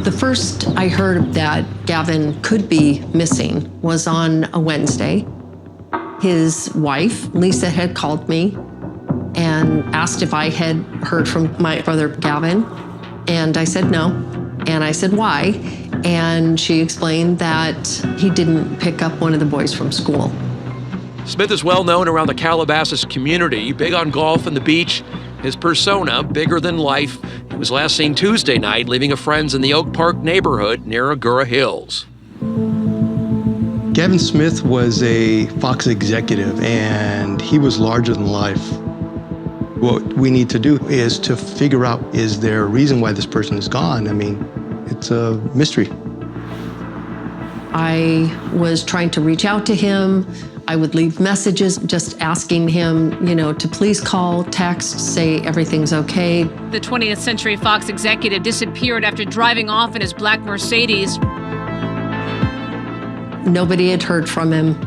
The first I heard that Gavin could be missing was on a Wednesday. His wife, Lisa, had called me and asked if I had heard from my brother Gavin. And I said no. And I said, why? And she explained that he didn't pick up one of the boys from school. Smith is well known around the Calabasas community, big on golf and the beach. His persona, bigger than life. He was last seen Tuesday night leaving a friend's in the Oak Park neighborhood near Agoura Hills. Gavin Smith was a Fox executive, and he was larger than life. What we need to do is to figure out, is there a reason why this person is gone? I mean, it's a mystery. I was trying to reach out to him. I would leave messages just asking him, to please call, text, say everything's okay. The 20th Century Fox executive disappeared after driving off in his black Mercedes. Nobody had heard from him.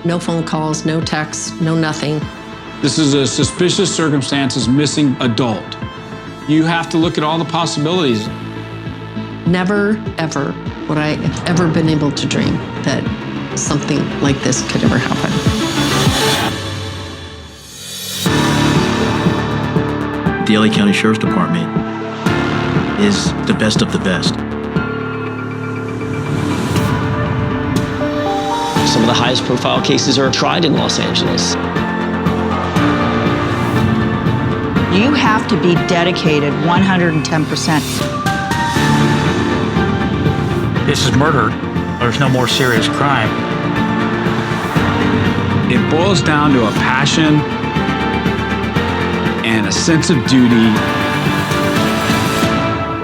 No phone calls, no texts, no nothing. This is a suspicious circumstances missing adult. You have to look at all the possibilities. Never, ever would I have ever been able to dream that something like this could ever happen. The LA County Sheriff's Department is the best of the best. Some of the highest profile cases are tried in Los Angeles. You have to be dedicated 110%. This is murder. There's no more serious crime. It boils down to a passion and a sense of duty.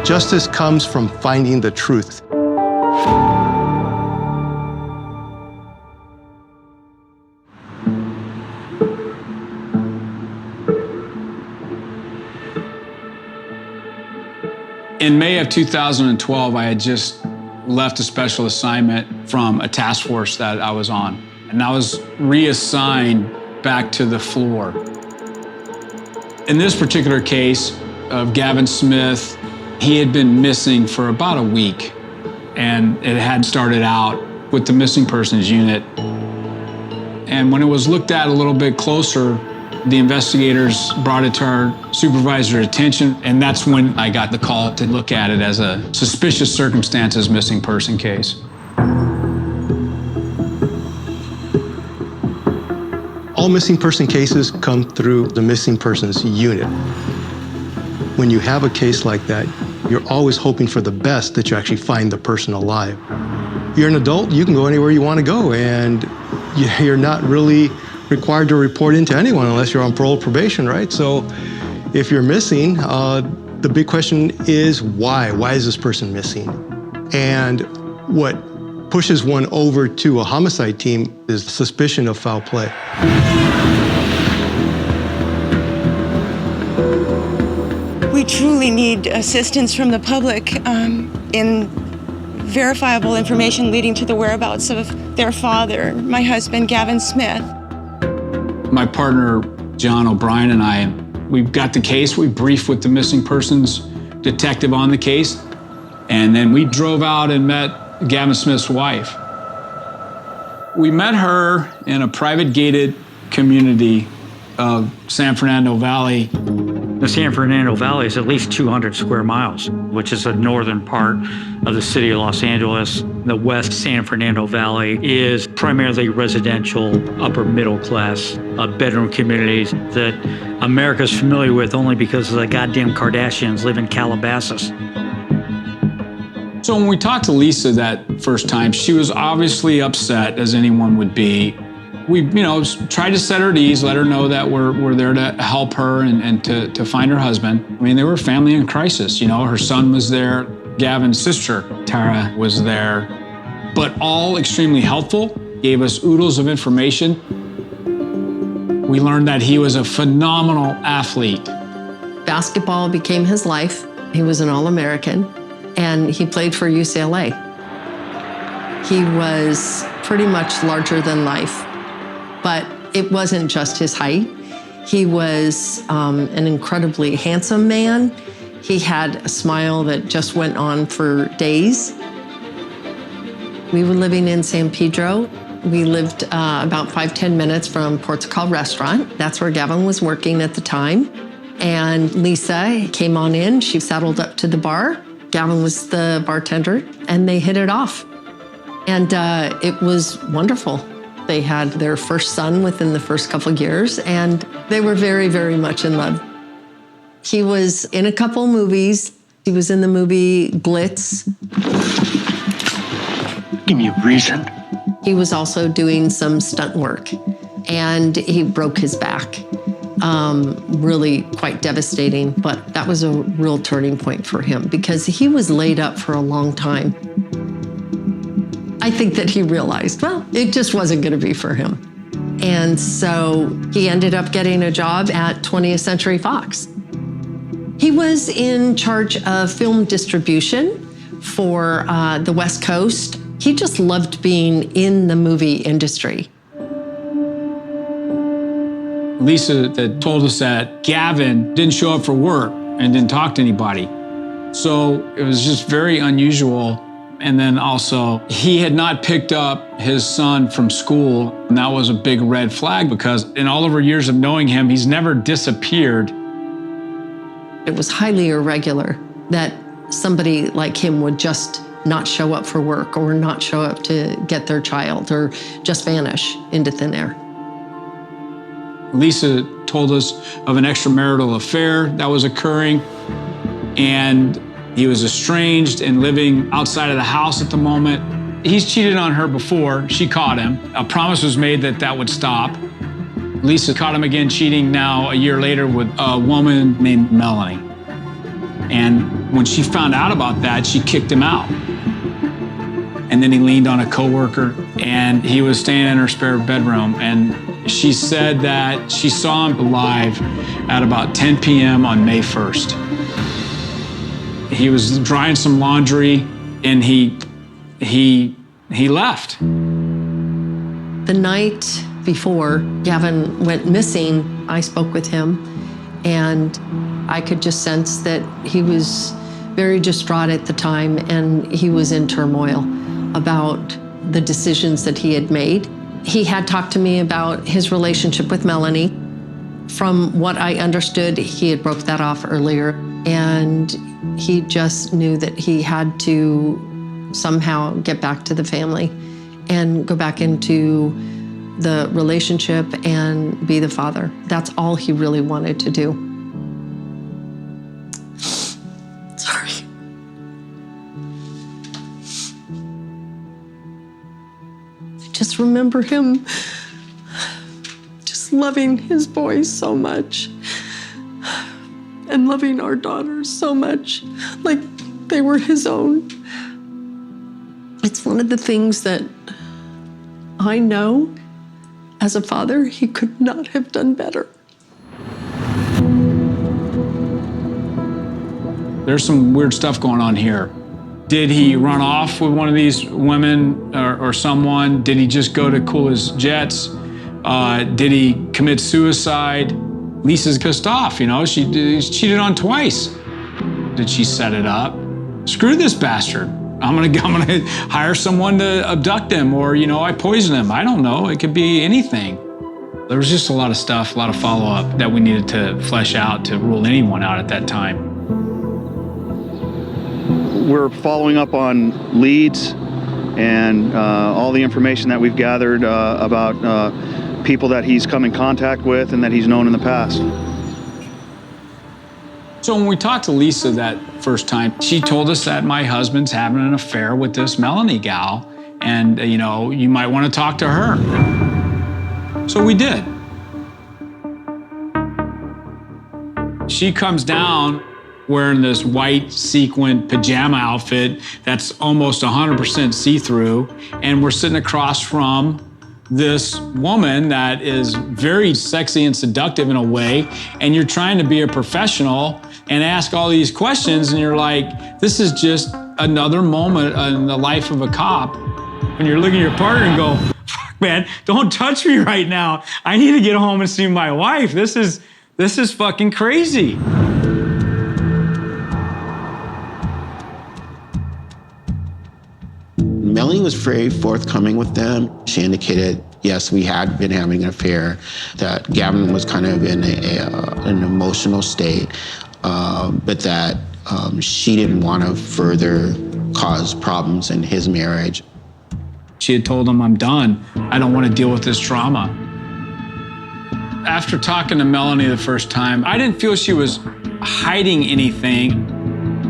Justice comes from finding the truth. In May of 2012, I had just left a special assignment from a task force that I was on, and I was reassigned back to the floor. In this particular case of Gavin Smith, he had been missing for about a week, and it had started out with the missing persons unit. And when it was looked at a little bit closer, the investigators brought it to our supervisor's attention, and that's when I got the call to look at it as a suspicious circumstances missing person case. All missing person cases come through the missing persons unit. When you have a case like that, you're always hoping for the best, that you actually find the person alive. You're an adult, you can go anywhere you want to go, and you're not really required to report into anyone unless you're on parole probation, right? So if you're missing, the big question is why? Why is this person missing? And what pushes one over to a homicide team is suspicion of foul play. We truly need assistance from the public in verifiable information leading to the whereabouts of their father, my husband, Gavin Smith. My partner, John O'Brien, and I, we got the case. We briefed with the missing persons detective on the case, and then we drove out and met Gavin Smith's wife. We met her in a private gated community of San Fernando Valley. The San Fernando Valley is at least 200 square miles, which is the northern part of the city of Los Angeles. The West San Fernando Valley is primarily residential, upper middle class bedroom communities that America's familiar with only because the goddamn Kardashians live in Calabasas. So when we talked to Lisa that first time, she was obviously upset, as anyone would be. We, tried to set her at ease, let her know that we're there to help her and to find her husband. I mean, they were a family in crisis. Her son was there, Gavin's sister, Tara, was there, but all extremely helpful, gave us oodles of information. We learned that he was a phenomenal athlete. Basketball became his life. He was an All-American, and he played for UCLA. He was pretty much larger than life. But it wasn't just his height. He was an incredibly handsome man. He had a smile that just went on for days. We were living in San Pedro. We lived about 5-10 minutes from Portugal Restaurant. That's where Gavin was working at the time. And Lisa came on in. She settled up to the bar. Gavin was the bartender, and they hit it off. And it was wonderful. They had their first son within the first couple of years, and they were very, very much in love. He was in a couple movies. He was in the movie Blitz. Give me a reason. He was also doing some stunt work, and he broke his back. Really quite devastating, but that was a real turning point for him because he was laid up for a long time. I think that he realized, well, it just wasn't going to be for him. And so he ended up getting a job at 20th Century Fox. He was in charge of film distribution for the West Coast. He just loved being in the movie industry. Lisa had told us that Gavin didn't show up for work and didn't talk to anybody. So it was just very unusual. And then also, he had not picked up his son from school. And that was a big red flag because in all of our years of knowing him, he's never disappeared. It was highly irregular that somebody like him would just not show up for work or not show up to get their child or just vanish into thin air. Lisa told us of an extramarital affair that was occurring, and he was estranged and living outside of the house at the moment. He's cheated on her before. She caught him. A promise was made that that would stop. Lisa caught him again cheating now a year later with a woman named Melanie. And when she found out about that, she kicked him out. And then he leaned on a coworker, and he was staying in her spare bedroom. And she said that she saw him live at about 10 p.m. on May 1st. He was drying some laundry, and he left. The night before Gavin went missing, I spoke with him, and I could just sense that he was very distraught at the time, and he was in turmoil about the decisions that he had made. He had talked to me about his relationship with Melanie. From what I understood, he had broke that off earlier, and he just knew that he had to somehow get back to the family and go back into the relationship and be the father. That's all he really wanted to do. Sorry. I just remember him just loving his boys so much and loving our daughters so much, like they were his own. It's one of the things that I know as a father, he could not have done better. There's some weird stuff going on here. Did he run off with one of these women or someone? Did he just go to cool his jets? Did he commit suicide? Lisa's pissed off, you know, she's cheated on twice. Did she set it up? Screw this bastard. I'm gonna hire someone to abduct him, or, you know, I poison him. I don't know, it could be anything. There was just a lot of stuff, a lot of follow-up that we needed to flesh out to rule anyone out at that time. We're following up on leads and all the information that we've gathered about people that he's come in contact with and that he's known in the past. So when we talked to Lisa that first time, she told us that my husband's having an affair with this Melanie gal, and, you know, you might want to talk to her. So we did. She comes down wearing this white sequin pajama outfit that's almost 100% see-through, and we're sitting across from this woman that is very sexy and seductive in a way, and you're trying to be a professional and ask all these questions, and you're like, this is just another moment in the life of a cop. When you're looking at your partner and go, fuck, man, don't touch me right now. I need to get home and see my wife. This is fucking crazy. Melanie was very forthcoming with them. She indicated, yes, we had been having an affair, that Gavin was kind of in an emotional state, but that she didn't want to further cause problems in his marriage. She had told him, I'm done. I don't want to deal with this trauma. After talking to Melanie the first time, I didn't feel she was hiding anything,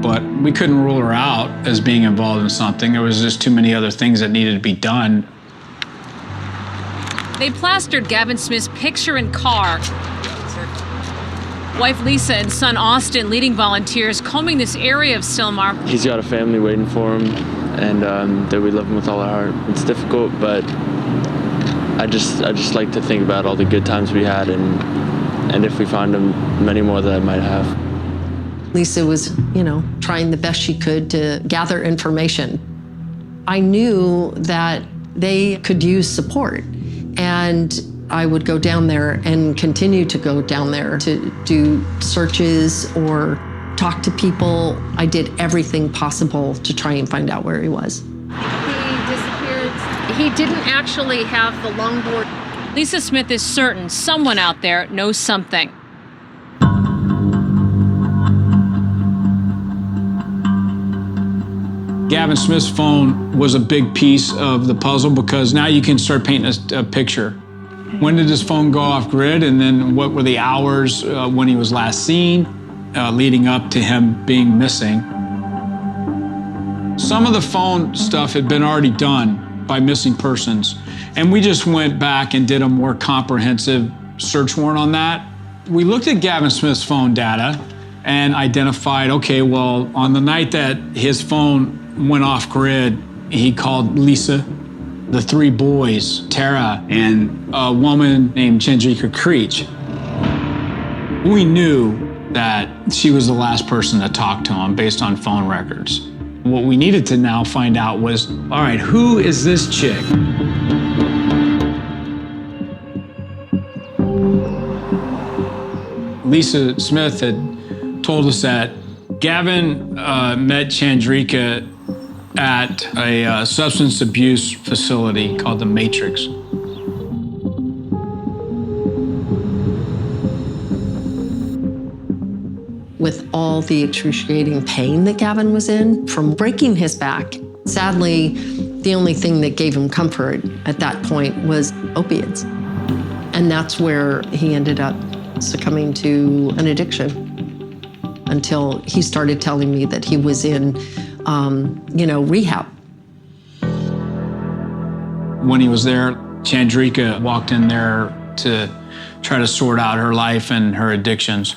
but we couldn't rule her out as being involved in something. There was just too many other things that needed to be done. They plastered Gavin Smith's picture and car. Wife Lisa and son Austin leading volunteers combing this area of Sylmar. He's got a family waiting for him, and that we love him with all our heart. It's difficult, but I just like to think about all the good times we had, and if we find them, many more that I might have. Lisa was, trying the best she could to gather information. I knew that they could use support, and I would go down there and continue to go down there to do searches or talk to people. I did everything possible to try and find out where he was. He disappeared. He didn't actually have the longboard. Lisa Smith is certain someone out there knows something. Gavin Smith's phone was a big piece of the puzzle because now you can start painting a picture. When did his phone go off grid, and then what were the hours when he was last seen leading up to him being missing? Some of the phone stuff had been already done by missing persons, and we just went back and did a more comprehensive search warrant on that. We looked at Gavin Smith's phone data and identified, okay, well, on the night that his phone went off grid, he called Lisa, the 3 boys, Tara, and a woman named Chandrika Creech. We knew that she was the last person to talk to him based on phone records. What we needed to now find out was, all right, who is this chick? Lisa Smith had told us that Gavin met Chandrika at a substance abuse facility called the Matrix. With all the excruciating pain that Gavin was in from breaking his back, sadly, the only thing that gave him comfort at that point was opiates. And that's where he ended up succumbing to an addiction until he started telling me that he was in rehab. When he was there, Chandrika walked in there to try to sort out her life and her addictions.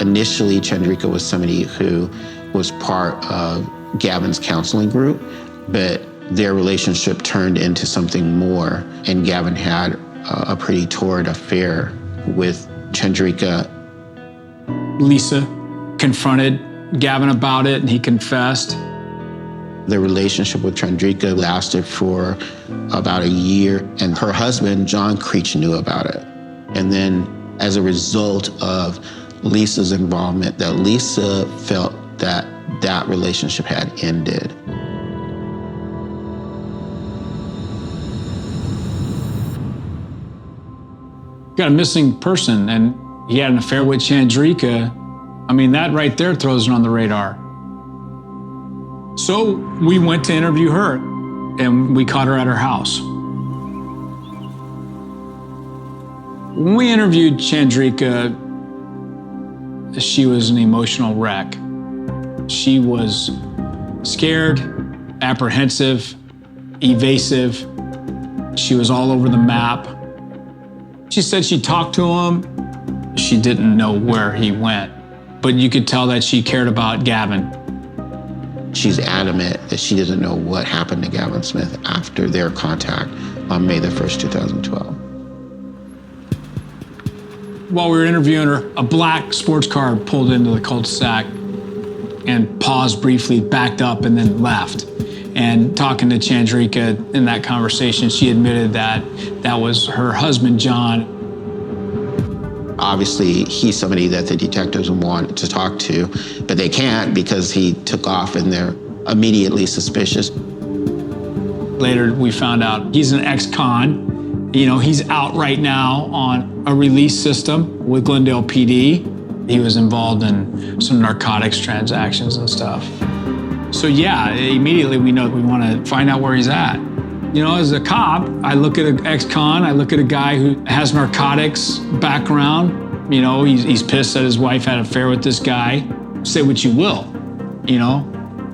Initially, Chandrika was somebody who was part of Gavin's counseling group, but their relationship turned into something more, and Gavin had a pretty torrid affair with Chandrika. Lisa confronted Gavin about it, and he confessed. The relationship with Chandrika lasted for about a year, and her husband, John Creech, knew about it. And then as a result of Lisa's involvement, that Lisa felt that that relationship had ended. Got a missing person, and he had an affair with Chandrika. I mean, that right there throws it on the radar. So we went to interview her, and we caught her at her house. When we interviewed Chandrika, she was an emotional wreck. She was scared, apprehensive, evasive. She was all over the map. She said she talked to him. She didn't know where he went, but you could tell that she cared about Gavin. She's adamant that she doesn't know what happened to Gavin Smith after their contact on May the 1st, 2012. While we were interviewing her, a black sports car pulled into the cul-de-sac and paused briefly, backed up, and then left. And talking to Chandrika in that conversation, she admitted that that was her husband, John. Obviously, he's somebody that the detectives want to talk to, but they can't because he took off and they're immediately suspicious. Later, we found out he's an ex-con. You know, he's out right now on a release system with Glendale PD. He was involved in some narcotics transactions and stuff. So yeah, immediately we know we want to find out where he's at. You know, as a cop, I look at an ex-con, I look at a guy who has narcotics background. You know, he's pissed that his wife had an affair with this guy. Say what you will, you know,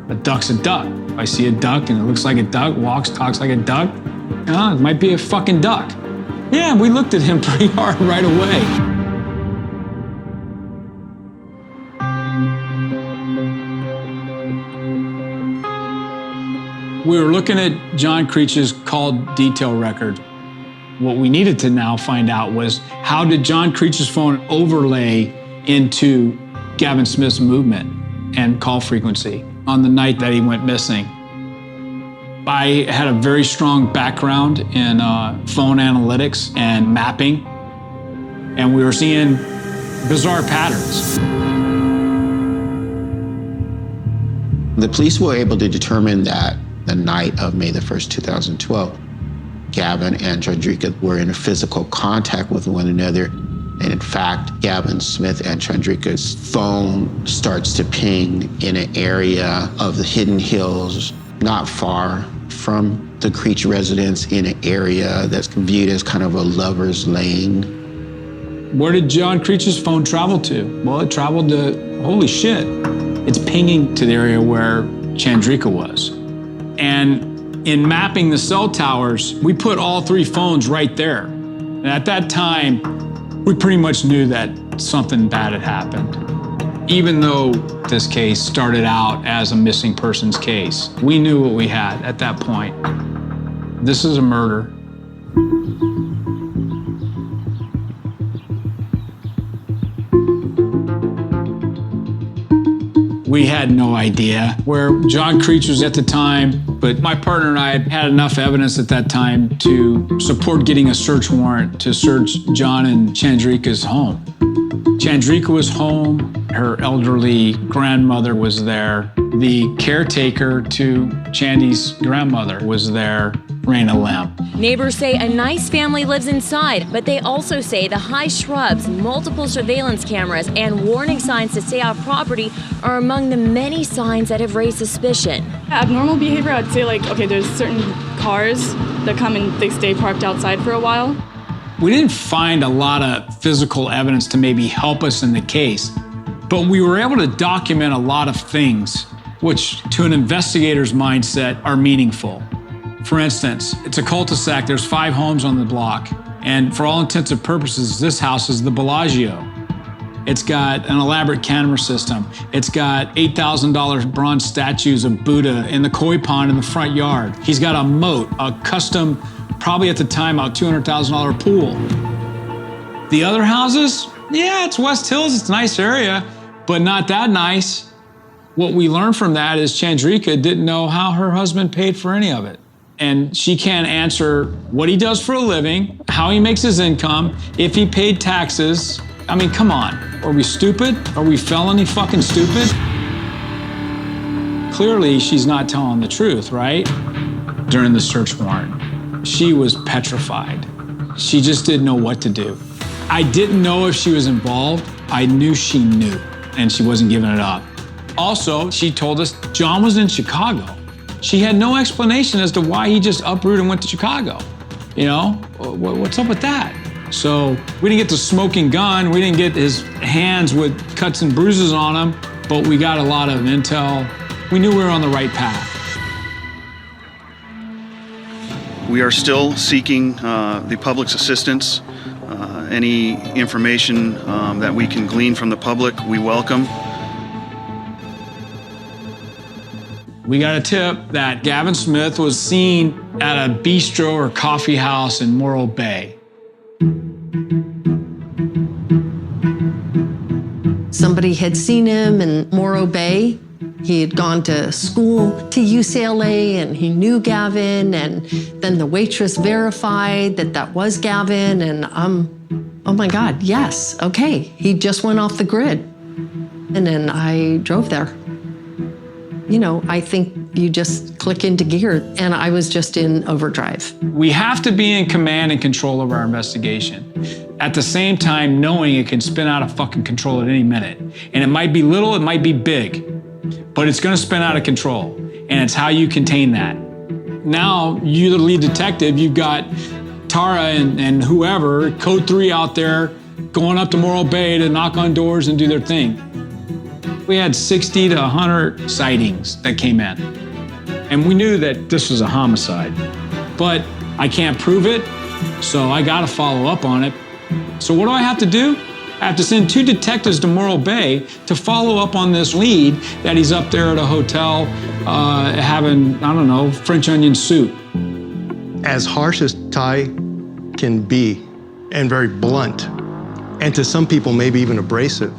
a duck's a duck. If I see a duck and it looks like a duck, walks, talks like a duck, you know, it might be a fucking duck. Yeah, we looked at him pretty hard right away. We were looking at John Creech's call detail record. What we needed to now find out was how did John Creech's phone overlay into Gavin Smith's movement and call frequency on the night that he went missing. I had a very strong background in phone analytics and mapping, and we were seeing bizarre patterns. The police were able to determine that the night of May the 1st, 2012, Gavin and Chandrika were in physical contact with one another. And in fact, Gavin Smith and Chandrika's phone starts to ping in an area of the Hidden Hills, not far from the Creech residence, in an area that's viewed as kind of a lover's lane. Where did John Creech's phone travel to? Well, it traveled to, holy shit, it's pinging to the area where Chandrika was. And in mapping the cell towers, we put all three phones right there. And at that time, we pretty much knew that something bad had happened. Even though this case started out as a missing persons case, we knew what we had at that point. This is a murder. We had no idea where John Creech was at the time, but my partner and I had enough evidence at that time to support getting a search warrant to search John and Chandrika's home. Chandrika was home, her elderly grandmother was there, the caretaker to Chandy's grandmother was there, Raina Lamb. Neighbors say a nice family lives inside, but they also say the high shrubs, multiple surveillance cameras, and warning signs to stay off property are among the many signs that have raised suspicion. Abnormal behavior, I'd say okay, there's certain cars that come and they stay parked outside for a while. We didn't find a lot of physical evidence to maybe help us in the case, but we were able to document a lot of things, which to an investigator's mindset are meaningful. For instance, it's a cul-de-sac, there's 5 homes on the block, and for all intents and purposes, this house is the Bellagio. It's got an elaborate camera system. It's got $8,000 bronze statues of Buddha in the koi pond in the front yard. He's got a moat, a custom, probably at the time, a $200,000 pool. The other houses, yeah, it's West Hills, it's a nice area, but not that nice. What we learned from that is Chandrika didn't know how her husband paid for any of it. And she can't answer what he does for a living, how he makes his income, if he paid taxes. I mean, come on. Are we stupid? Are we felony fucking stupid? Clearly, she's not telling the truth, right? During the search warrant, she was petrified. She just didn't know what to do. I didn't know if she was involved. I knew she knew, and she wasn't giving it up. Also, she told us John was in Chicago. She had no explanation as to why he just uprooted and went to Chicago. You know, what's up with that? So we didn't get the smoking gun. We didn't get his hands with cuts and bruises on him, but we got a lot of intel. We knew we were on the right path. We are still seeking the public's assistance. Any information that we can glean from the public, we welcome. We got a tip that Gavin Smith was seen at a bistro or coffee house in Morro Bay. Somebody had seen him in Morro Bay. He had gone to school to UCLA and he knew Gavin, and then the waitress verified that that was Gavin, and oh my God, yes, okay, he just went off the grid. And then I drove there. You know, I think you just click into gear. And I was just in overdrive. We have to be in command and control of our investigation. At the same time, knowing it can spin out of fucking control at any minute. And it might be little, it might be big, but it's gonna spin out of control. And it's how you contain that. Now, you're the lead detective, you've got Tara and whoever, Code 3 out there, going up to Morro Bay to knock on doors and do their thing. We had 60 to 100 sightings that came in. And we knew that this was a homicide, but I can't prove it, so I gotta follow up on it. So what do I have to do? I have to send 2 detectives to Morro Bay to follow up on this lead that he's up there at a hotel having, I don't know, French onion soup. As harsh as Ty can be, and very blunt, and to some people maybe even abrasive,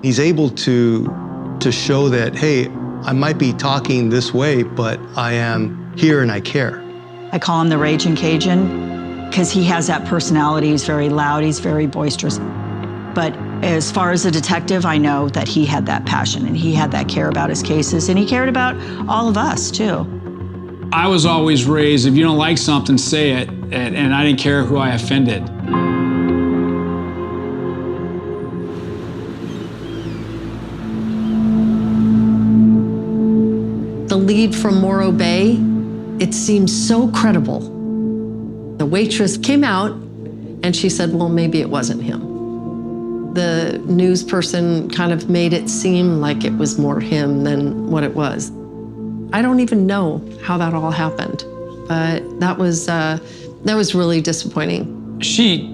he's able to show that, hey, I might be talking this way, but I am here and I care. I call him the Raging Cajun because he has that personality. He's very loud, he's very boisterous. But as far as a detective, I know that he had that passion and he had that care about his cases, and he cared about all of us too. I was always raised, if you don't like something, say it, and I didn't care who I offended. The lead from Morro Bay, it seemed so credible. The waitress came out and she said, well, maybe it wasn't him. The news person kind of made it seem like it was more him than what it was. I don't even know how that all happened, but that was really disappointing. She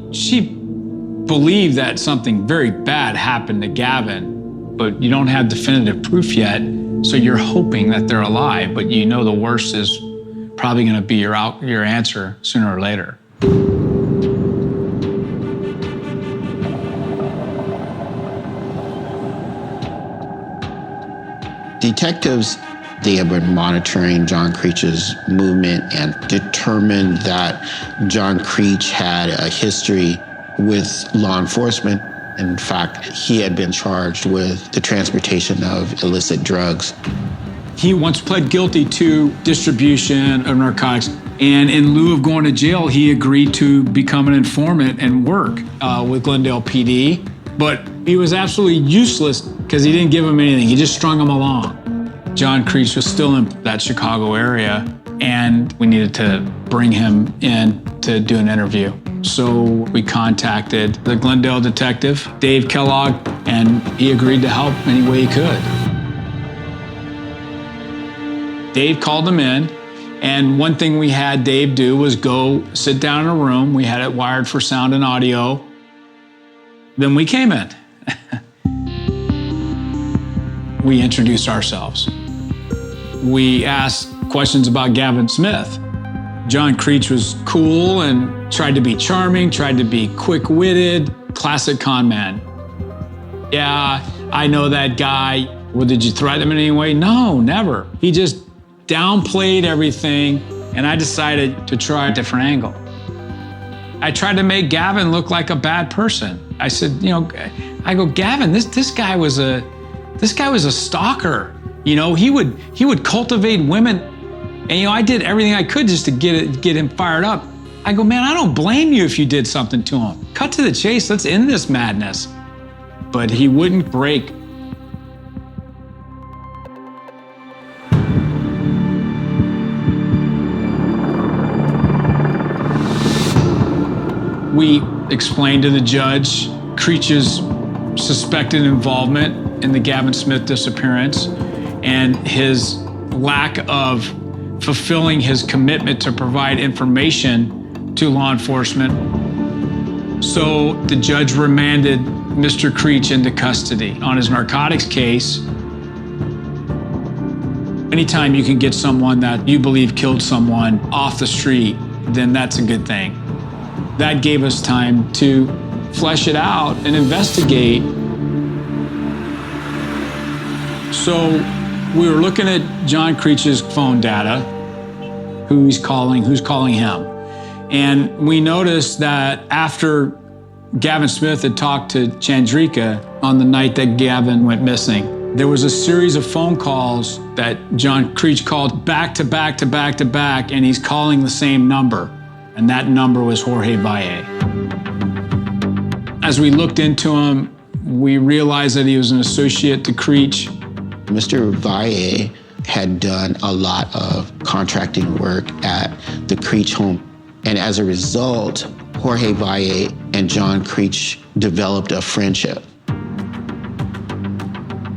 believed that something very bad happened to Gavin, but you don't have definitive proof yet, so you're hoping that they're alive, but you know the worst is probably gonna be your answer sooner or later. Detectives, they have been monitoring John Creech's movement and determined that John Creech had a history with law enforcement. In fact, he had been charged with the transportation of illicit drugs. He once pled guilty to distribution of narcotics, and in lieu of going to jail, he agreed to become an informant and work with Glendale PD. But he was absolutely useless because he didn't give him anything. He just strung him along. John Creech was still in that Chicago area, and we needed to bring him in to do an interview. So we contacted the Glendale detective, Dave Kellogg, and he agreed to help any way he could. Dave called him in, and one thing we had Dave do was go sit down in a room. We had it wired for sound and audio. Then we came in. We introduced ourselves. We asked questions about Gavin Smith. John Creech was cool and tried to be charming, tried to be quick-witted, classic con man. Yeah, I know that guy. Well, did you threaten him in any way? No, never. He just downplayed everything, and I decided to try a different angle. I tried to make Gavin look like a bad person. I said, I go, Gavin, this guy was a stalker. He would cultivate women, and I did everything I could just to get him fired up. I go, man, I don't blame you if you did something to him. Cut to the chase, let's end this madness. But he wouldn't break. We explained to the judge Creech's suspected involvement in the Gavin Smith disappearance and his lack of fulfilling his commitment to provide information to law enforcement. So the judge remanded Mr. Creech into custody on his narcotics case. Anytime you can get someone that you believe killed someone off the street, then that's a good thing. That gave us time to flesh it out and investigate. So we were looking at John Creech's phone data, who's calling him. And we noticed that after Gavin Smith had talked to Chandrika on the night that Gavin went missing, There was a series of phone calls that John Creech called back to back to back to back, and he's calling the same number, and that number was Jorge Valle. As we looked into him, we realized that he was an associate to Creech. Mr. Valle had done a lot of contracting work at the Creech home, and as a result, Jorge Valle and John Creech developed a friendship.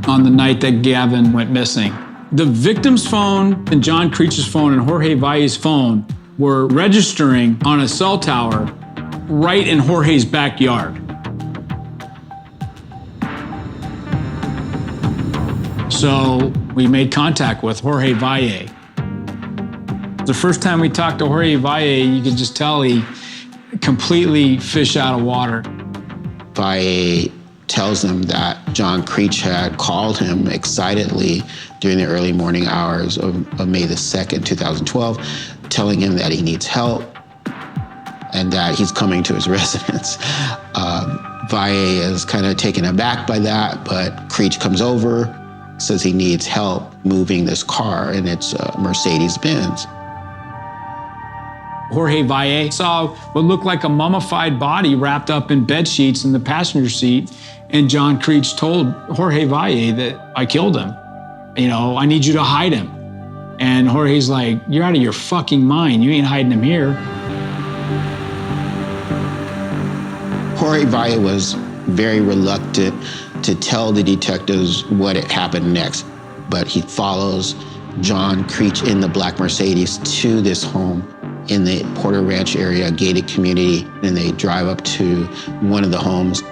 On the night that Gavin went missing, the victim's phone and John Creech's phone and Jorge Valle's phone were registering on a cell tower right in Jorge's backyard. So we made contact with Jorge Valle. The first time we talked to Jorge Valle, you could just tell he completely fish out of water. Valle tells him that John Creech had called him excitedly during the early morning hours of May the 2nd, 2012, telling him that he needs help and that he's coming to his residence. Valle is kind of taken aback by that, but Creech comes over, says he needs help moving this car, and it's a Mercedes-Benz. Jorge Valle saw what looked like a mummified body wrapped up in bed sheets in the passenger seat, and John Creech told Jorge Valle that I killed him. You know, I need you to hide him. And Jorge's like, you're out of your fucking mind. You ain't hiding him here. Jorge Valle was very reluctant to tell the detectives what had happened next, but he follows John Creech in the black Mercedes to this home in the Porter Ranch area, a gated community, and they drive up to one of the homes.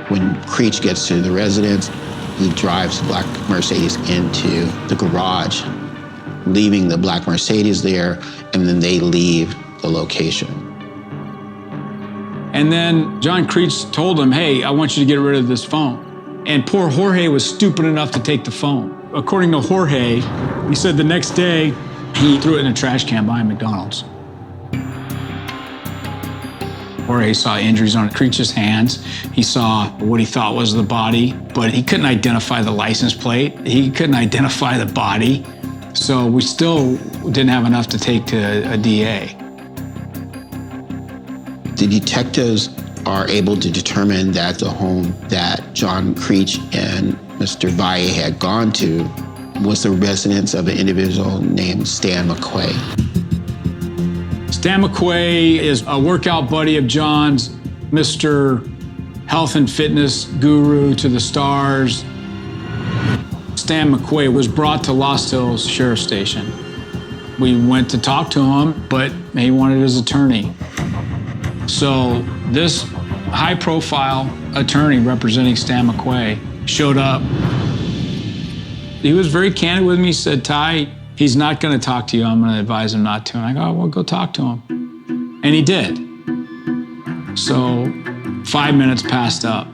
When Creech gets to the residence, he drives the black Mercedes into the garage, leaving the black Mercedes there, and then they leave the location. And then John Creech told him, hey, I want you to get rid of this phone. And poor Jorge was stupid enough to take the phone. According to Jorge, he said the next day, he threw it in a trash can behind McDonald's. Jorge saw injuries on Creech's hands. He saw what he thought was the body, but he couldn't identify the license plate. He couldn't identify the body. So we still didn't have enough to take to a DA. The detectives are able to determine that the home that John Creech and Mr. Valle had gone to was the residence of an individual named Stan McQuay. Stan McQuay is a workout buddy of John's, Mr. Health and Fitness guru to the stars. Stan McQuay was brought to Lost Hills Sheriff Station. We went to talk to him, but he wanted his attorney. So this high-profile attorney representing Stan McQuay showed up. He was very candid with me. He said, Ty, he's not going to talk to you. I'm going to advise him not to. And I go, well, go talk to him. And he did. So 5 minutes passed up,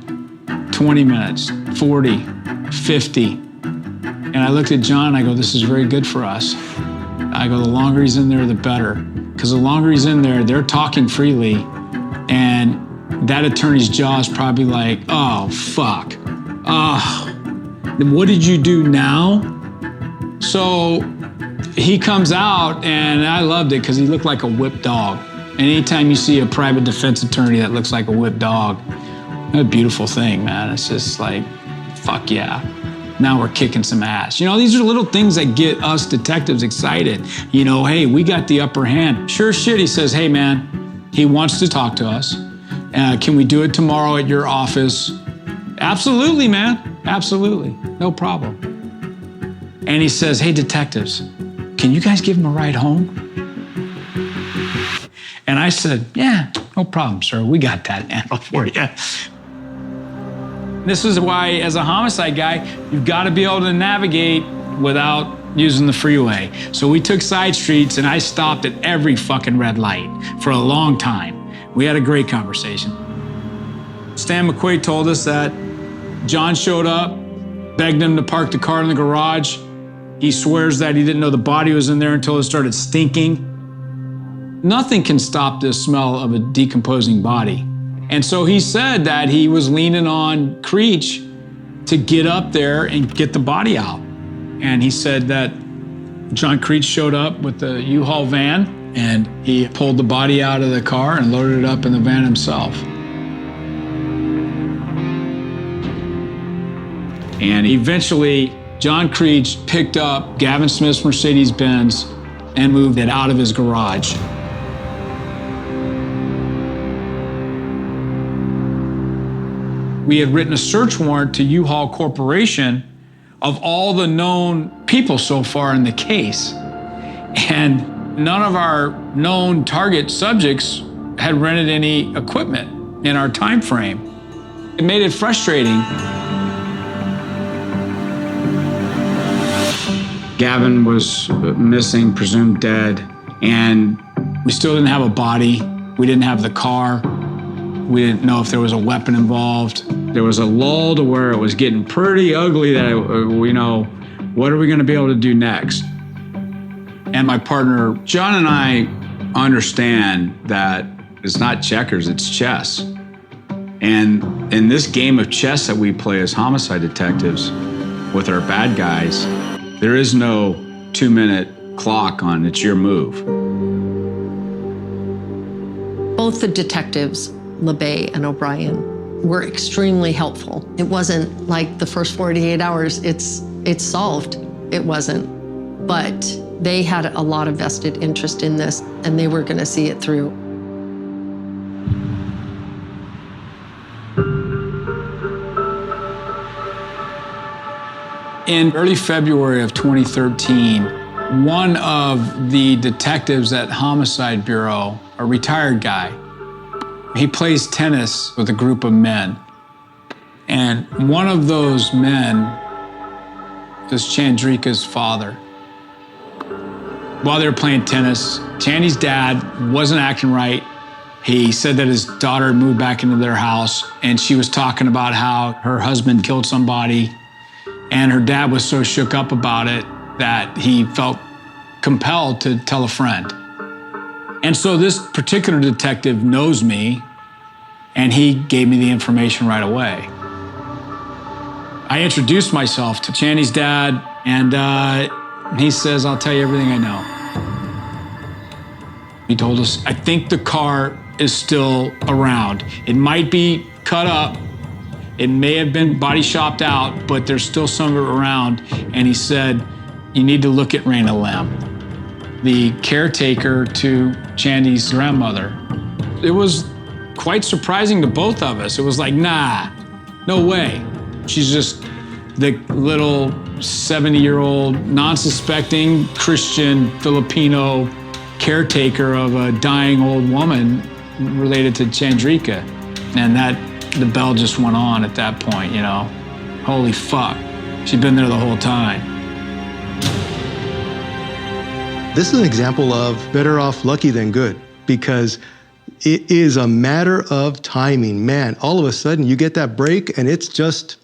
20 minutes, 40, 50. And I looked at John, I go, this is very good for us. I go, the longer he's in there, the better. Because the longer he's in there, they're talking freely. And that attorney's jaw is probably like, oh, fuck. Oh, what did you do now? So he comes out, and I loved it because he looked like a whipped dog. And anytime you see a private defense attorney that looks like a whipped dog, a beautiful thing, man. It's just like, fuck yeah. Now we're kicking some ass. You know, these are little things that get us detectives excited. You know, hey, we got the upper hand. Sure shit, he says, hey man, he wants to talk to us. Can we do it tomorrow at your office? Absolutely, man, absolutely, no problem. And he says, hey detectives, can you guys give him a ride home? And I said, yeah, no problem, sir. We got that handled for you. This is why, as a homicide guy, you've got to be able to navigate without using the freeway. So we took side streets, and I stopped at every fucking red light for a long time. We had a great conversation. Stan McQuay told us that John showed up, begged him to park the car in the garage. He swears that he didn't know the body was in there until it started stinking. Nothing can stop this smell of a decomposing body. And so he said that he was leaning on Creech to get up there and get the body out. And he said that John Creech showed up with the U-Haul van, and he pulled the body out of the car and loaded it up in the van himself. And eventually, John Creech picked up Gavin Smith's Mercedes-Benz and moved it out of his garage. We had written a search warrant to U-Haul Corporation of all the known people so far in the case. And none of our known target subjects had rented any equipment in our time frame. It made it frustrating. Gavin was missing, presumed dead, and we still didn't have a body. We didn't have the car. We didn't know if there was a weapon involved. There was a lull to where it was getting pretty ugly that we know, what are we gonna be able to do next? And my partner, John, and I understand that it's not checkers, it's chess. And in this game of chess that we play as homicide detectives with our bad guys, there is no 2-minute clock on it's your move. Both the detectives, LeBay and O'Brien, were extremely helpful. It wasn't like the first 48 hours, it's solved. It wasn't. But they had a lot of vested interest in this, and they were going to see it through. In early February of 2013, one of the detectives at Homicide Bureau, a retired guy, he plays tennis with a group of men. And one of those men is Chandrika's father. While they were playing tennis, Chandy's dad wasn't acting right. He said that his daughter had moved back into their house, and she was talking about how her husband killed somebody. And her dad was so shook up about it that he felt compelled to tell a friend. And so this particular detective knows me, and he gave me the information right away. I introduced myself to Chandy's dad, and he says, I'll tell you everything I know. He told us, I think the car is still around. It might be cut up, it may have been body shopped out, but there's still some of it around. And he said, you need to look at Raina Lem, the caretaker to Chandy's grandmother. It was quite surprising to both of us. It was like, nah, no way. She's just the little 70-year-old, non-suspecting Christian Filipino caretaker of a dying old woman related to Chandrika. And the bell just went on at that point, you know. Holy fuck, she'd been there the whole time. This is an example of better off lucky than good, because it is a matter of timing. Man, all of a sudden you get that break and it's just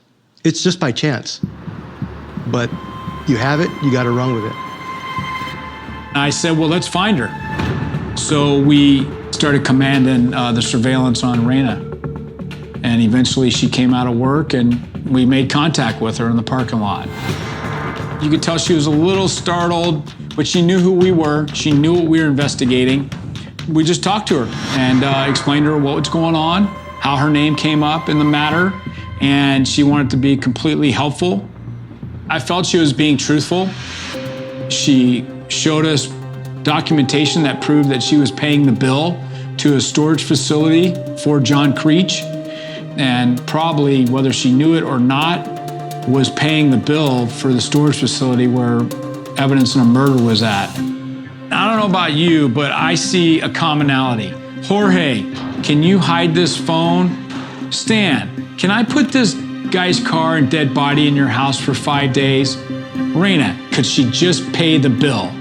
by chance. But you have it, you got to run with it. I said, well, let's find her. So we started commanding the surveillance on Raina. And eventually she came out of work and we made contact with her in the parking lot. You could tell she was a little startled, but she knew who we were. She knew what we were investigating. We just talked to her and explained to her what was going on, how her name came up in the matter, and she wanted to be completely helpful. I felt she was being truthful. She showed us documentation that proved that she was paying the bill to a storage facility for John Creech, and probably, whether she knew it or not, was paying the bill for the storage facility where evidence of a murder was at. I don't know about you, but I see a commonality. Jorge, can you hide this phone? Stan, can I put this guy's car and dead body in your house for 5 days? Raina, could she just pay the bill?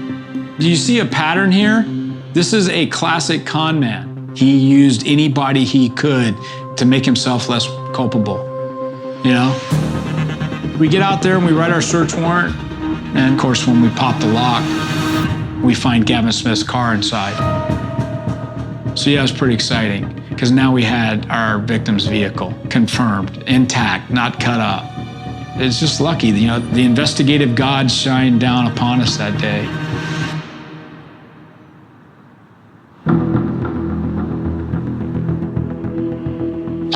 Do you see a pattern here? This is a classic con man. He used anybody he could to make himself less culpable, you know? We get out there and we write our search warrant, and of course when we pop the lock, we find Gavin Smith's car inside. So yeah, it was pretty exciting, because now we had our victim's vehicle confirmed, intact, not cut up. It's just lucky, you know, the investigative gods shined down upon us that day.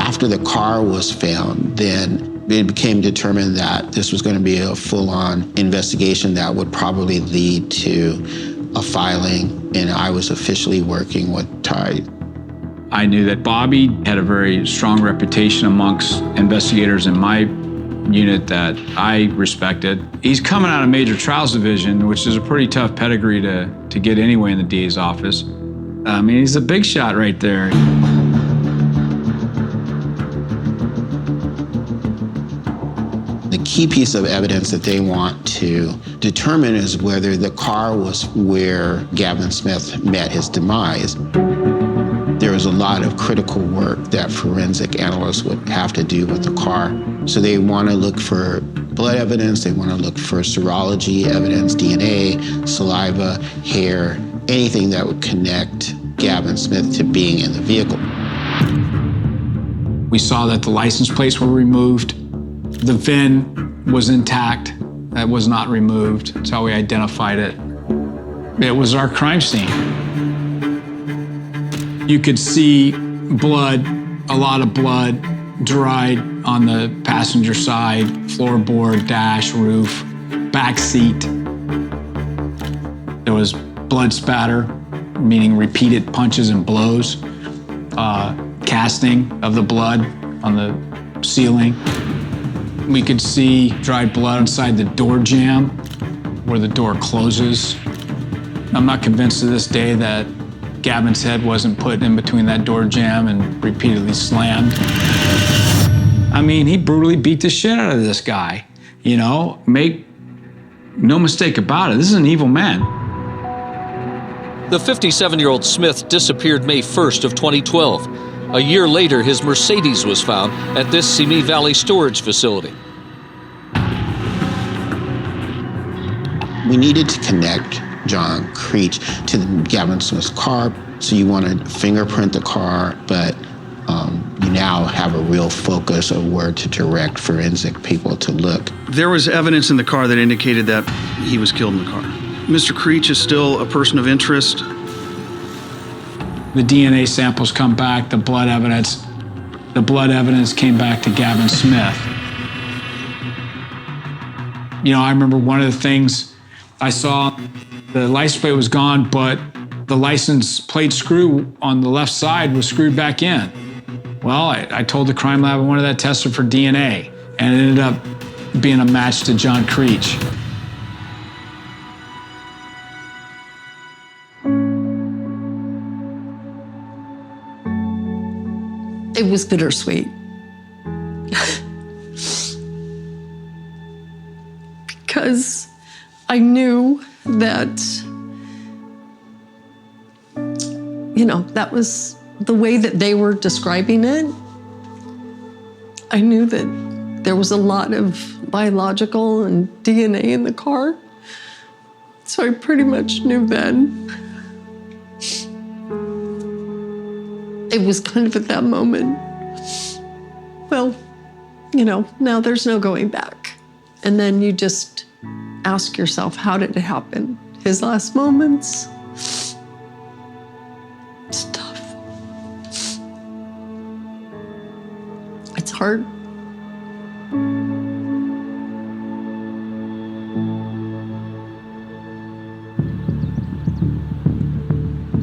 After the car was found, then it became determined that this was going to be a full-on investigation that would probably lead to a filing, and I was officially working with Tide. I knew that Bobby had a very strong reputation amongst investigators in my unit that I respected. He's coming out of Major Trials Division, which is a pretty tough pedigree to get anyway in the DA's office. I mean, he's a big shot right there. The key piece of evidence that they want to determine is whether the car was where Gavin Smith met his demise. There was a lot of critical work that forensic analysts would have to do with the car. So they want to look for blood evidence, they want to look for serology evidence, DNA, saliva, hair, anything that would connect Gavin Smith to being in the vehicle. We saw that the license plates were removed. The VIN was intact. That was not removed. That's how we identified it. It was our crime scene. You could see blood, a lot of blood, dried on the passenger side, floorboard, dash, roof, back seat. There was blood spatter, meaning repeated punches and blows, casting of the blood on the ceiling. We could see dried blood inside the door jamb where the door closes. I'm not convinced to this day that Gavin's head wasn't put in between that door jamb and repeatedly slammed. I mean, he brutally beat the shit out of this guy. You know, make no mistake about it, this is an evil man. The 57-year-old Smith disappeared May 1st of 2012. A year later, his Mercedes was found at this Simi Valley storage facility. We needed to connect John Creech to Gavin Smith's car, so you want to fingerprint the car, but you now have a real focus of where to direct forensic people to look. There was evidence in the car that indicated that he was killed in the car. Mr. Creech is still a person of interest. The DNA samples come back, the blood evidence came back to Gavin Smith. You know, I remember one of the things I saw, the license plate was gone, but the license plate screw on the left side was screwed back in. Well, I told the crime lab I wanted that tested for DNA, and it ended up being a match to John Creech. It was bittersweet. Because I knew that, you know, that was the way that they were describing it. I knew that there was a lot of biological and DNA in the car. So I pretty much knew then. It was kind of at that moment, well, you know, now there's no going back. And then you just ask yourself, how did it happen? His last moments? It's tough. It's hard.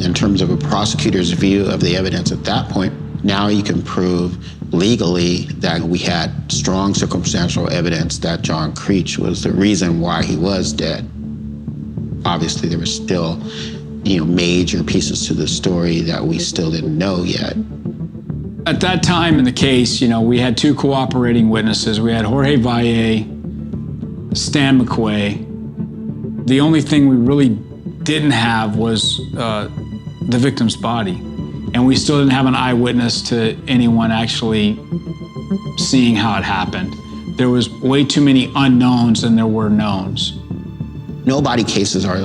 In terms of a prosecutor's view of the evidence at that point, now you can prove legally that we had strong circumstantial evidence that John Creech was the reason why he was dead. Obviously, there were still, you know, major pieces to the story that we still didn't know yet. At that time in the case, you know, we had two cooperating witnesses. We had Jorge Valle, Stan McQuay. The only thing we really didn't have was the victim's body. And we still didn't have an eyewitness to anyone actually seeing how it happened. There was way too many unknowns than there were knowns. Nobody cases are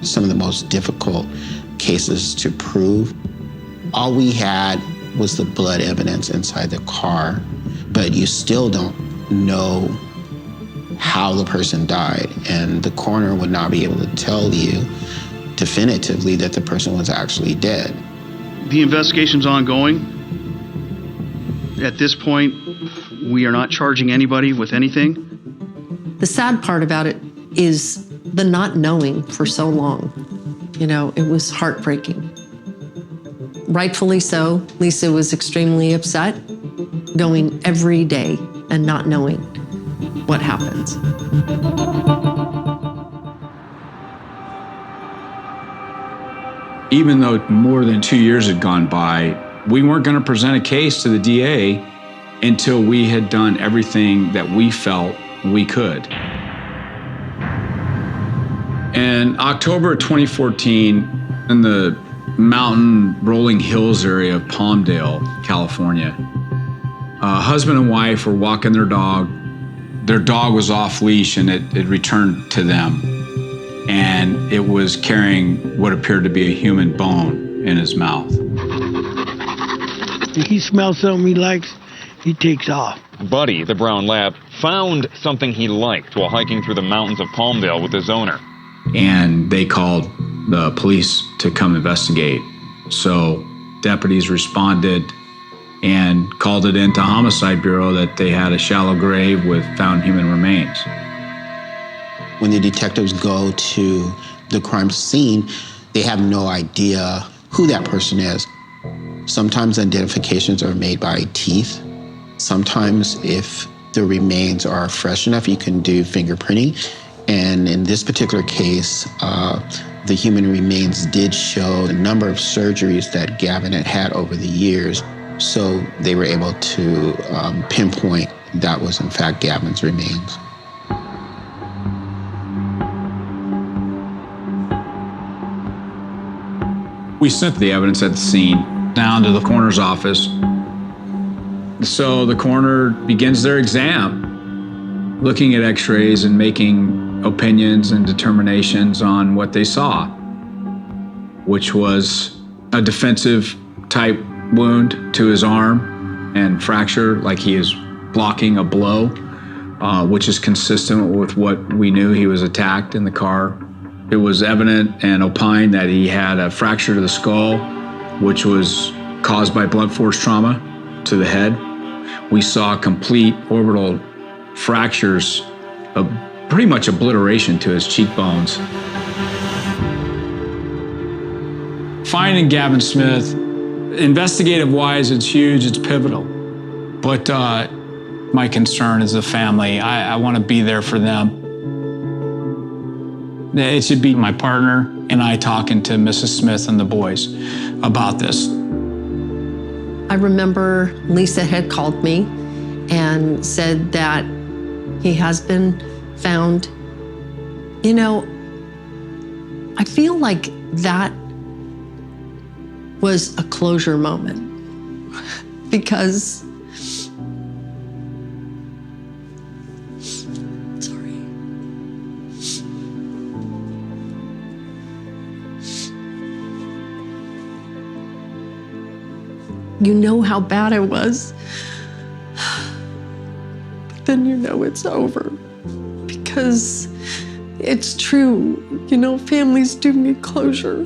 some of the most difficult cases to prove. All we had was the blood evidence inside the car, but you still don't know how the person died, and the coroner would not be able to tell you definitively that the person was actually dead. The investigation's ongoing. At this point, we are not charging anybody with anything. The sad part about it is the not knowing for so long. You know, it was heartbreaking. Rightfully so, Lisa was extremely upset, going every day and not knowing what happens. Even though more than 2 years had gone by, we weren't going to present a case to the DA until we had done everything that we felt we could. In October of 2014, in the mountain rolling hills area of Palmdale, California, a husband and wife were walking their dog. Their dog was off leash and it returned to them. And it was carrying what appeared to be a human bone in his mouth. If he smells something he likes, he takes off. Buddy, the brown lab, found something he liked while hiking through the mountains of Palmdale with his owner. And they called the police to come investigate. So deputies responded and called it into Homicide Bureau that they had a shallow grave with found human remains. When the detectives go to the crime scene, they have no idea who that person is. Sometimes identifications are made by teeth. Sometimes if the remains are fresh enough, you can do fingerprinting. And in this particular case, the human remains did show a number of surgeries that Gavin had had over the years. So they were able to pinpoint that was in fact Gavin's remains. We sent the evidence at the scene down to the coroner's office. So the coroner begins their exam, looking at x-rays and making opinions and determinations on what they saw, which was a defensive type wound to his arm and fracture, like he is blocking a blow, which is consistent with what we knew. He was attacked in the car. It was evident and opined that he had a fracture to the skull, which was caused by blunt force trauma to the head. We saw complete orbital fractures, pretty much obliteration to his cheekbones. Finding Gavin Smith, investigative-wise, it's huge, it's pivotal. But my concern is the family. I want to be there for them. It should be my partner and I talking to Mrs. Smith and the boys about this. I remember Lisa had called me and said that he has been found. You know, I feel like that was a closure moment because you know how bad it was, but then you know it's over because it's true. You know, families do need closure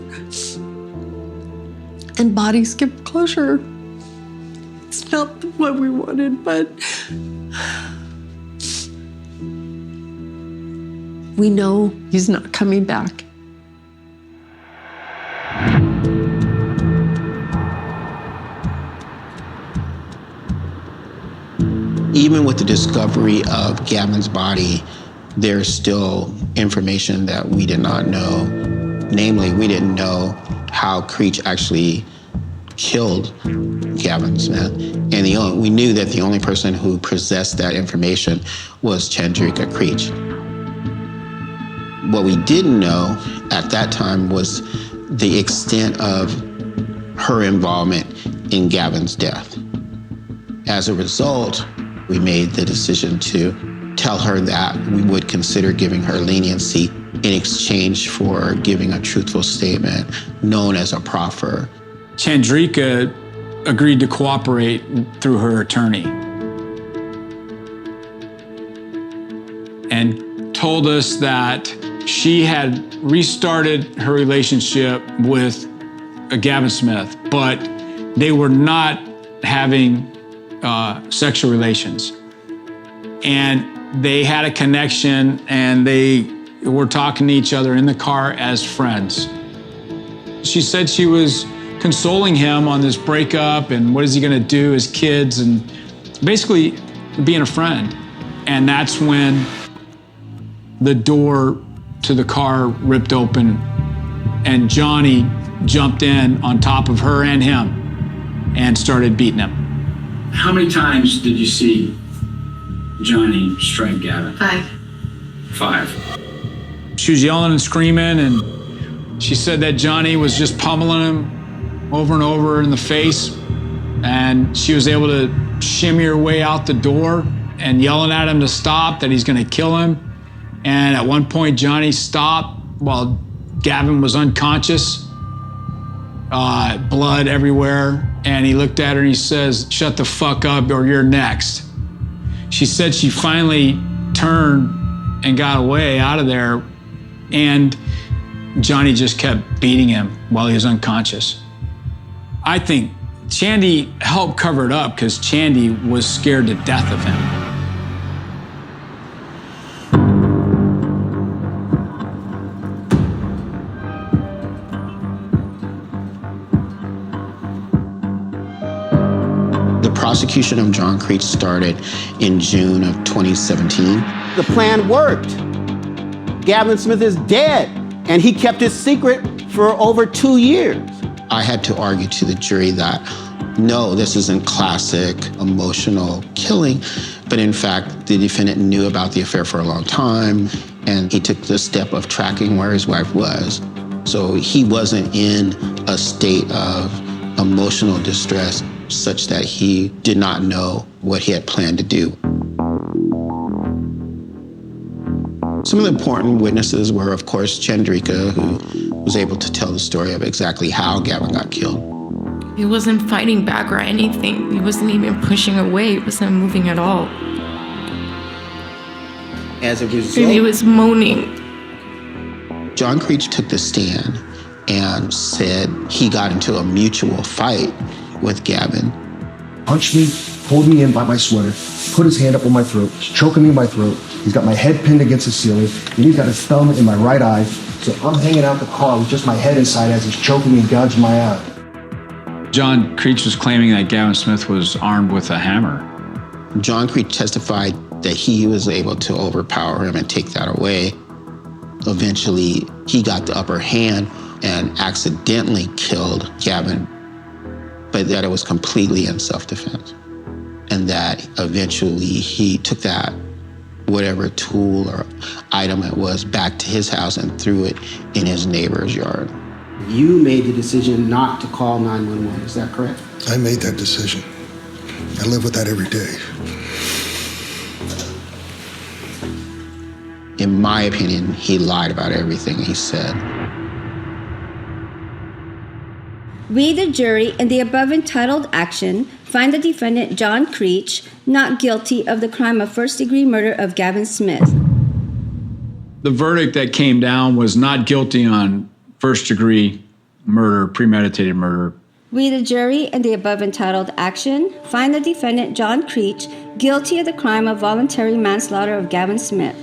and bodies give closure. It's not what we wanted, but we know he's not coming back. Even with the discovery of Gavin's body, there's still information that we did not know. Namely, we didn't know how Creech actually killed Gavin Smith. And we knew that the only person who possessed that information was Chandrika Creech. What we didn't know at that time was the extent of her involvement in Gavin's death. As a result, we made the decision to tell her that we would consider giving her leniency in exchange for giving a truthful statement known as a proffer. Chandrika agreed to cooperate through her attorney. And told us that she had restarted her relationship with Gavin Smith, but they were not having sexual relations. And they had a connection, and they were talking to each other in the car as friends. She said she was consoling him on this breakup and what is he gonna do as kids, and basically being a friend. And that's when the door to the car ripped open and Johnny jumped in on top of her and him and started beating him. How many times did you see Johnny strike Gavin? 5. 5. She was yelling and screaming, and she said that Johnny was just pummeling him over and over in the face, and she was able to shimmy her way out the door and yelling at him to stop, that he's gonna kill him. And at one point, Johnny stopped while Gavin was unconscious, blood everywhere, and he looked at her and he says, "Shut the fuck up or you're next." She said she finally turned and got away out of there, and Johnny just kept beating him while he was unconscious. I think Chandy helped cover it up because Chandy was scared to death of him. The prosecution of John Creech started in June of 2017. The plan worked. Gavin Smith is dead, and he kept his secret for over 2 years. I had to argue to the jury that, no, this isn't classic emotional killing, but in fact, the defendant knew about the affair for a long time, and he took the step of tracking where his wife was. So he wasn't in a state of emotional distress such that he did not know what he had planned to do. Some of the important witnesses were, of course, Chandrika, who was able to tell the story of exactly how Gavin got killed. He wasn't fighting back or anything. He wasn't even pushing away. He wasn't moving at all. As a result, And he was moaning. John Creech took the stand and said he got into a mutual fight with Gavin. Punched me, pulled me in by my sweater, put his hand up on my throat, he's choking me in my throat. He's got my head pinned against the ceiling, and he's got his thumb in my right eye. So I'm hanging out the car with just my head inside as he's choking me and gouging my eye. John Creech was claiming that Gavin Smith was armed with a hammer. John Creech testified that he was able to overpower him and take that away. Eventually, he got the upper hand and accidentally killed Gavin, but that it was completely in self-defense. And that eventually he took that, whatever tool or item it was, back to his house and threw it in his neighbor's yard. you made the decision not to call 911, is that correct? I made that decision. I live with that every day. In my opinion, he lied about everything he said. We, the jury, in the above entitled action, find the defendant, John Creech, not guilty of the crime of first-degree murder of Gavin Smith. The verdict that came down was not guilty on first-degree murder, premeditated murder. We, the jury, in the above entitled action, find the defendant, John Creech, guilty of the crime of voluntary manslaughter of Gavin Smith.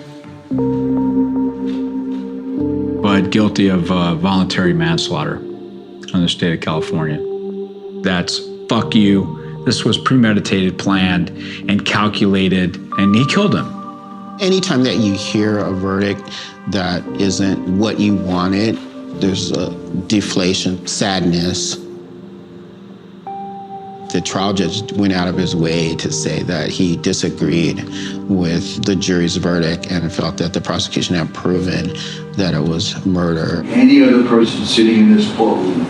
But guilty of voluntary manslaughter in the state of California. That's fuck you. This was premeditated, planned, and calculated, and he killed him. Anytime that you hear a verdict that isn't what you wanted, there's a deflation, sadness. The trial judge went out of his way to say that he disagreed with the jury's verdict and felt that the prosecution had proven that it was murder. Any other person sitting in this courtroom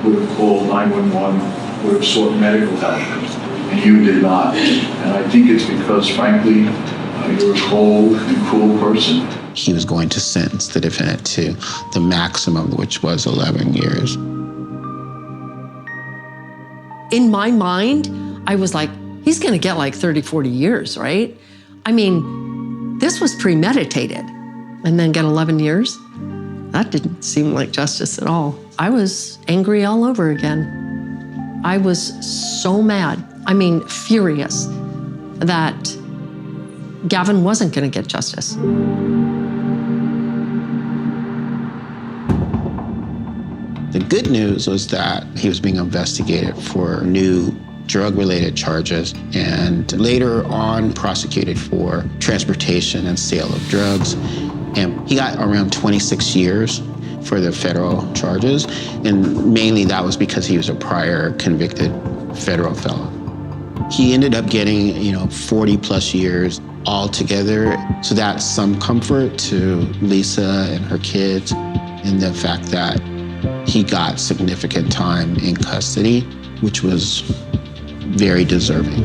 would have called 911, would have sought medical help, and you did not. And I think it's because, frankly, you're a cold and cruel person. He was going to sentence the defendant to the maximum, which was 11 years. In my mind, I was like, he's gonna get like 30, 40 years, right? I mean, this was premeditated. and then get 11 years? That didn't seem like justice at all. I was angry all over again. I was so mad, I mean furious, that Gavin wasn't going to get justice. The good news was that he was being investigated for new drug-related charges and later on prosecuted for transportation and sale of drugs. And he got around 26 years for the federal charges. And mainly that was because he was a prior convicted federal felon. He ended up getting, 40 plus years altogether. So that's some comfort to Lisa and her kids in the fact that he got significant time in custody, which was very deserving.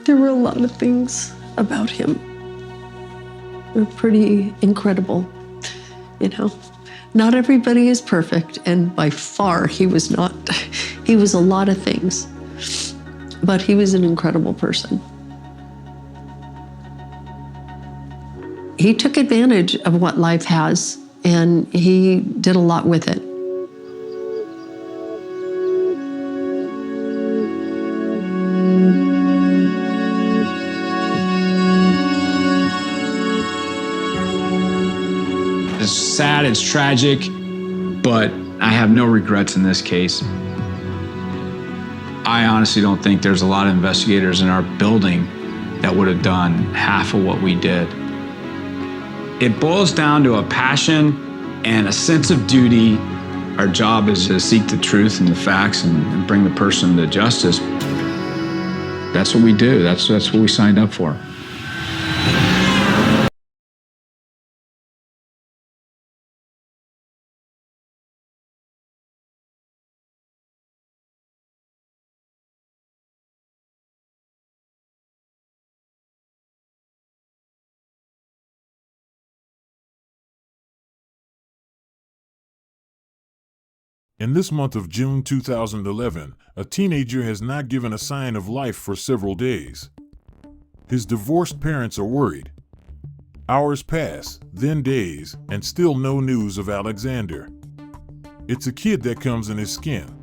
There were a lot of things about him. They're pretty incredible, Not everybody is perfect, and by far he was not. He was a lot of things, but he was an incredible person. He took advantage of what life has, and he did a lot with it. It's sad, it's tragic, but I have no regrets in this case. I honestly don't think there's a lot of investigators in our building that would have done half of what we did. It boils down to a passion and a sense of duty. Our job is to seek the truth and the facts and bring the person to justice. That's what we do. That's what we signed up for. In this month of June 2011, a teenager has not given a sign of life for several days. His divorced parents are worried. Hours pass, then days, and still no news of Alexander. It's a kid that comes in his skin.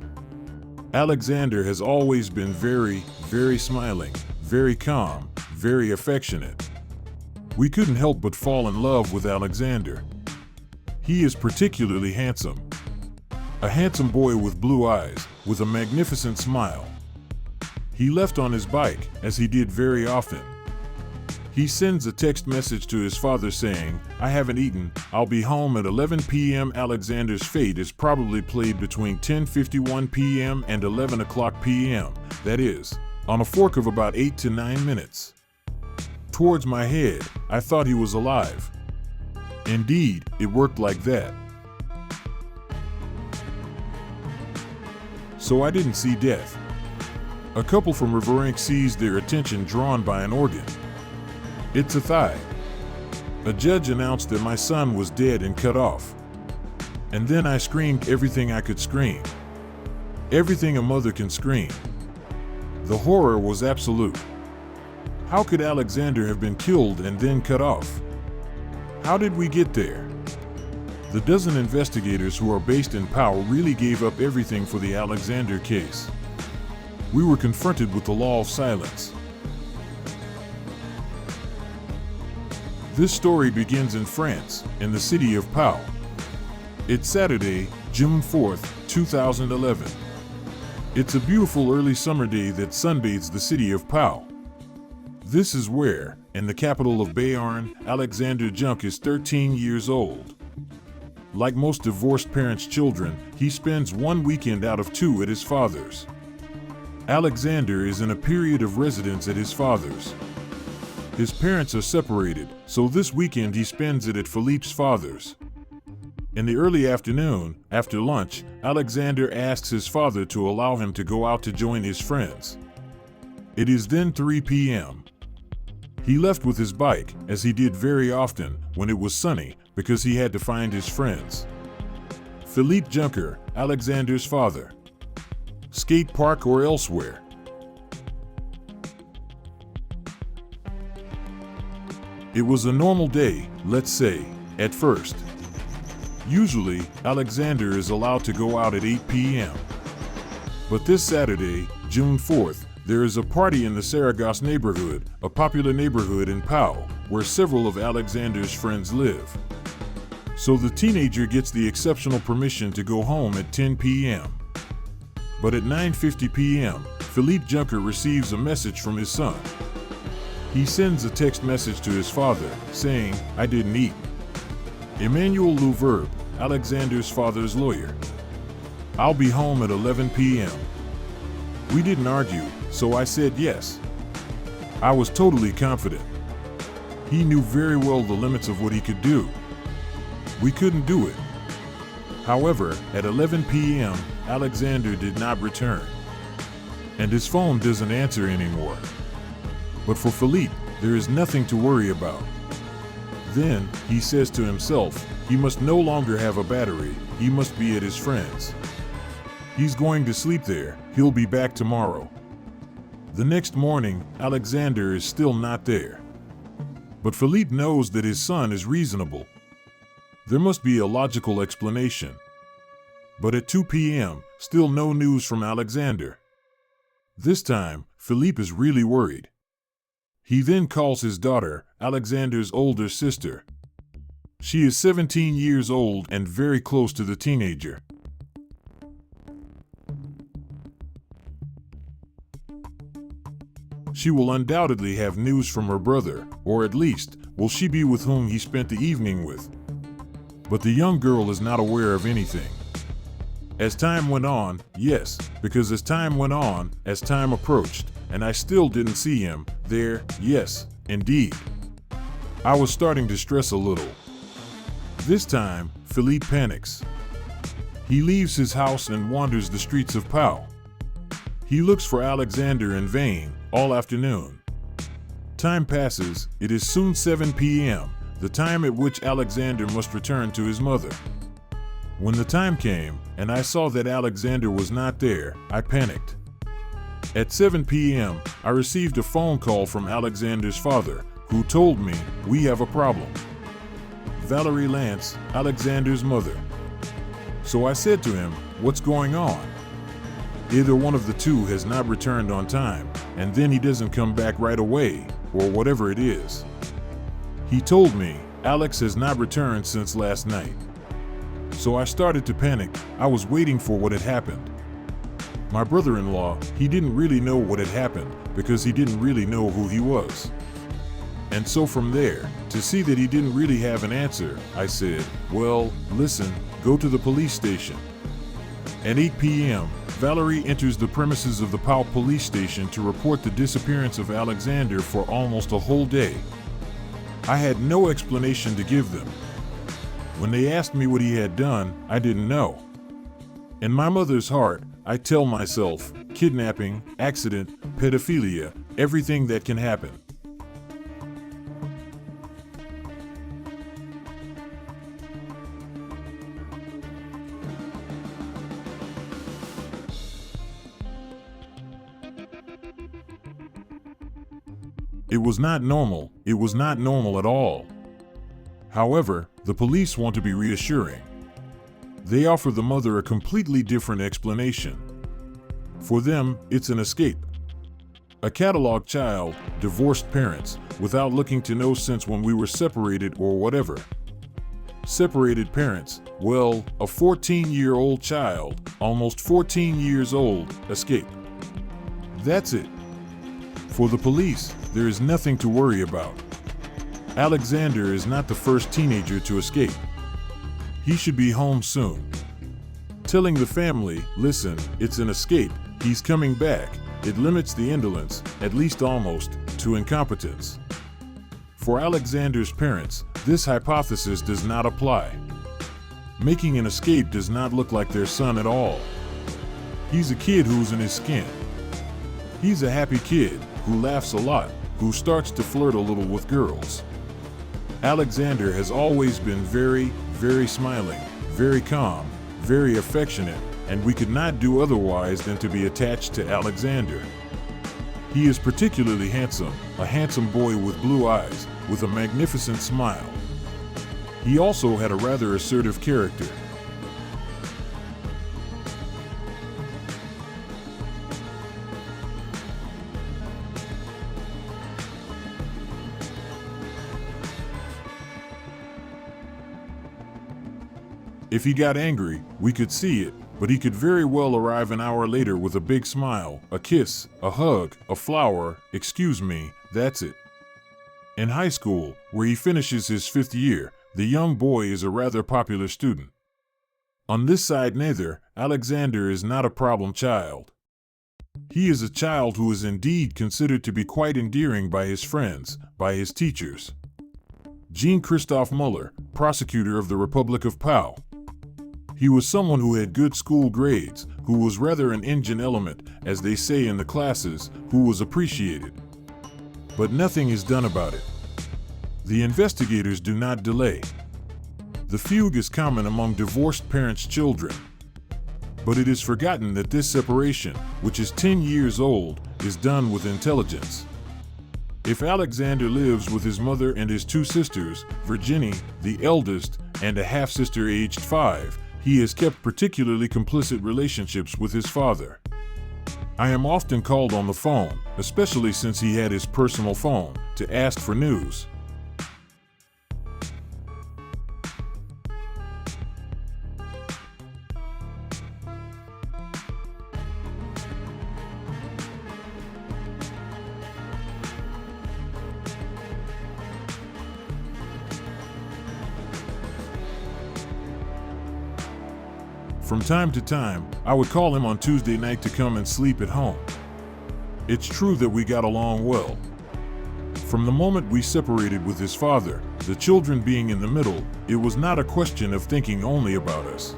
Alexander has always been very, very smiling, very calm, very affectionate. We couldn't help but fall in love with Alexander. He is particularly handsome. A handsome boy with blue eyes, with a magnificent smile. He left on his bike, as he did very often. He sends a text message to his father saying, "I haven't eaten, I'll be home at 11 p.m. Alexander's fate is probably played between 10:51 p.m. and 11 o'clock p.m., that is, on a fork of about 8 to 9 minutes. Towards my head, I thought he was alive. Indeed, it worked like that. So I didn't see death. A couple from Riverbank sees their attention drawn by an organ. It's a thigh. A judge announced that my son was dead and cut off. And then I screamed everything I could scream. Everything a mother can scream. The horror was absolute. How could Alexander have been killed and then cut off? How did we get there? The dozen investigators who are based in Powell really gave up everything for the Alexander case. We were confronted with the law of silence. This story begins in France, in the city of Pau. It's Saturday, June 4th, 2011. It's a beautiful early summer day that sunbathes the city of Pau. This is where, in the capital of Béarn, Alexander Junk is 13 years old. Like most divorced parents' children, he spends one weekend out of two at his father's. Alexander is in a period of residence at his father's. His parents are separated, so this weekend he spends it at Philippe's father's. In the early afternoon, after lunch, Alexander asks his father to allow him to go out to join his friends. It is then 3 p.m. He left with his bike, as he did very often when it was sunny, because he had to find his friends. Philippe Junker, Alexander's father. Skate park or elsewhere. It was a normal day, let's say, at first. Usually, Alexander is allowed to go out at 8 p.m. But this Saturday, June 4th, there is a party in the Saragosse neighborhood, a popular neighborhood in Pau, where several of Alexander's friends live. So the teenager gets the exceptional permission to go home at 10 p.m. But at 9:50 p.m., Philippe Junker receives a message from his son. He sends a text message to his father, saying, "I didn't eat." Emmanuel Louverbe, Alexander's father's lawyer. "I'll be home at 11 p.m. We didn't argue, so I said yes. I was totally confident. He knew very well the limits of what he could do. We couldn't do it. However, at 11 p.m., Alexander did not return. And his phone doesn't answer anymore. But for Philippe, there is nothing to worry about. Then, he says to himself, he must no longer have a battery, he must be at his friend's. He's going to sleep there, he'll be back tomorrow. The next morning, Alexander is still not there. But Philippe knows that his son is reasonable. There must be a logical explanation. But at 2 p.m., still no news from Alexander. This time, Philippe is really worried. He then calls his daughter, Alexander's older sister. She is 17 years old and very close to the teenager. She will undoubtedly have news from her brother, or at least, will she be with whom he spent the evening with. But the young girl is not aware of anything. As time went on, yes, because as time went on, as time approached, and I still didn't see him there, yes, indeed. I was starting to stress a little. This time, Philippe panics. He leaves his house and wanders the streets of Pau. He looks for Alexander in vain, all afternoon. Time passes, it is soon 7 p.m., the time at which Alexander must return to his mother. When the time came, and I saw that Alexander was not there, I panicked. At 7 p.m., I received a phone call from Alexander's father, who told me, "We have a problem." Valerie Lance, Alexander's mother. So I said to him, "What's going on?" Either one of the two has not returned on time, and then he doesn't come back right away, or whatever it is. He told me, "Alex has not returned since last night." So I started to panic. I was waiting for what had happened. My brother-in-law, he didn't really know what had happened because he didn't really know who he was. And so from there, to see that he didn't really have an answer, I said, "Well, listen, go to the police station." At 8 p.m., Valerie enters the premises of the Pau police station to report the disappearance of Alexander for almost a whole day. I had no explanation to give them. When they asked me what he had done, I didn't know. In my mother's heart, I tell myself, kidnapping, accident, pedophilia, everything that can happen. It was not normal. It was not normal at all. However, the police want to be reassuring. They offer the mother a completely different explanation. For them, it's an escape. A catalog child, divorced parents, without looking to know since when we were separated or whatever. Separated parents, well, a 14-year-old child, almost 14 years old, escape. That's it. For the police, there is nothing to worry about. Alexander is not the first teenager to escape. He should be home soon. Telling the family, "Listen, it's an escape, he's coming back," it limits the indolence, at least almost, to incompetence. For Alexander's parents, this hypothesis does not apply. Making an escape does not look like their son at all. He's a kid who's in his skin. He's a happy kid who laughs a lot, who starts to flirt a little with girls. Alexander has always been very, very smiling, very calm, very affectionate, and we could not do otherwise than to be attached to Alexander. He is particularly handsome, a handsome boy with blue eyes, with a magnificent smile. He also had a rather assertive character. If he got angry, we could see it, but he could very well arrive an hour later with a big smile, a kiss, a hug, a flower, excuse me, that's it. In high school, where he finishes his 5th year, the young boy is a rather popular student. On this side neither, Alexander is not a problem child. He is a child who is indeed considered to be quite endearing by his friends, by his teachers. Jean-Christophe Muller, prosecutor of the Republic of Pau. He was someone who had good school grades, who was rather an engine element, as they say in the classes, who was appreciated. But nothing is done about it. The investigators do not delay. The fugue is common among divorced parents' children. But it is forgotten that this separation, which is 10 years old, is done with intelligence. If Alexander lives with his mother and his 2 sisters, Virginie, the eldest, and a half-sister aged 5, he has kept particularly complicit relationships with his father. I am often called on the phone, especially since he had his personal phone, to ask for news. From time to time, I would call him on Tuesday night to come and sleep at home. It's true that we got along well. From the moment we separated with his father, the children being in the middle, it was not a question of thinking only about us.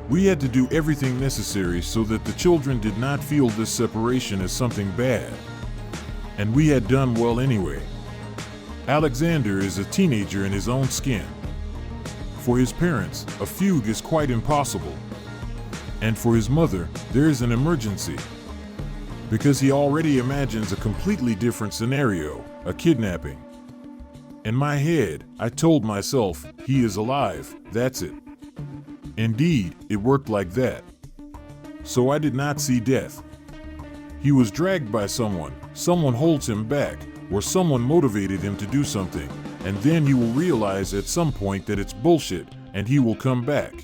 We had to do everything necessary so that the children did not feel this separation as something bad. And we had done well anyway. Alexander is a teenager in his own skin. For his parents, a fugue is quite impossible. And for his mother, there is an emergency. Because he already imagines a completely different scenario, a kidnapping. In my head, I told myself, he is alive, that's it. Indeed, it worked like that. So I did not see death. He was dragged by someone holds him back, or someone motivated him to do something. And then he will realize at some point that it's bullshit, and he will come back.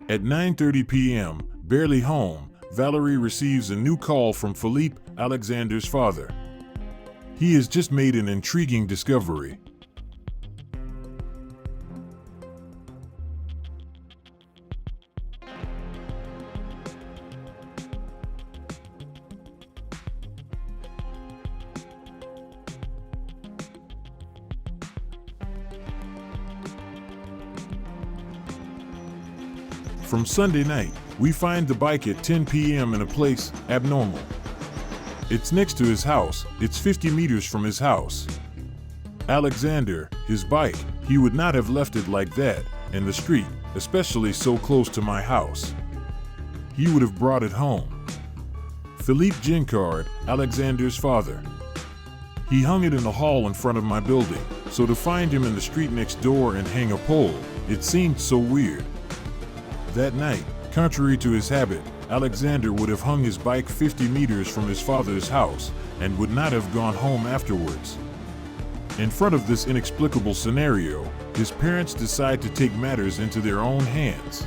At 9:30 p.m., barely home, Valerie receives a new call from Philippe, Alexander's father. He has just made an intriguing discovery. From Sunday night, we find the bike at 10 p.m. in a place abnormal. It's next to his house, it's 50 meters from his house. Alexander, his bike, he would not have left it like that, in the street, especially so close to my house. He would have brought it home. Philippe Gincard, Alexander's father. He hung it in the hall in front of my building, so to find him in the street next door and hang a pole, it seemed so weird. That night, contrary to his habit, Alexander would have hung his bike 50 meters from his father's house and would not have gone home afterwards. In front of this inexplicable scenario, his parents decide to take matters into their own hands.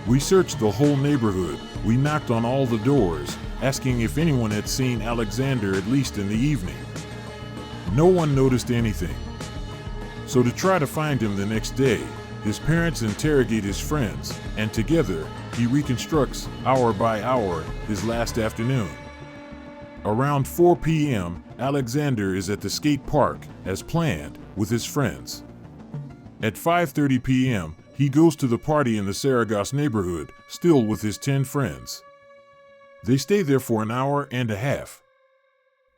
We searched the whole neighborhood, we knocked on all the doors, asking if anyone had seen Alexander at least in the evening. No one noticed anything. So to try to find him the next day, his parents interrogate his friends, and together, he reconstructs, hour by hour, his last afternoon. Around 4 p.m., Alexander is at the skate park, as planned, with his friends. At 5:30 p.m., he goes to the party in the Saragosse neighborhood, still with his 10 friends. They stay there for an hour and a half.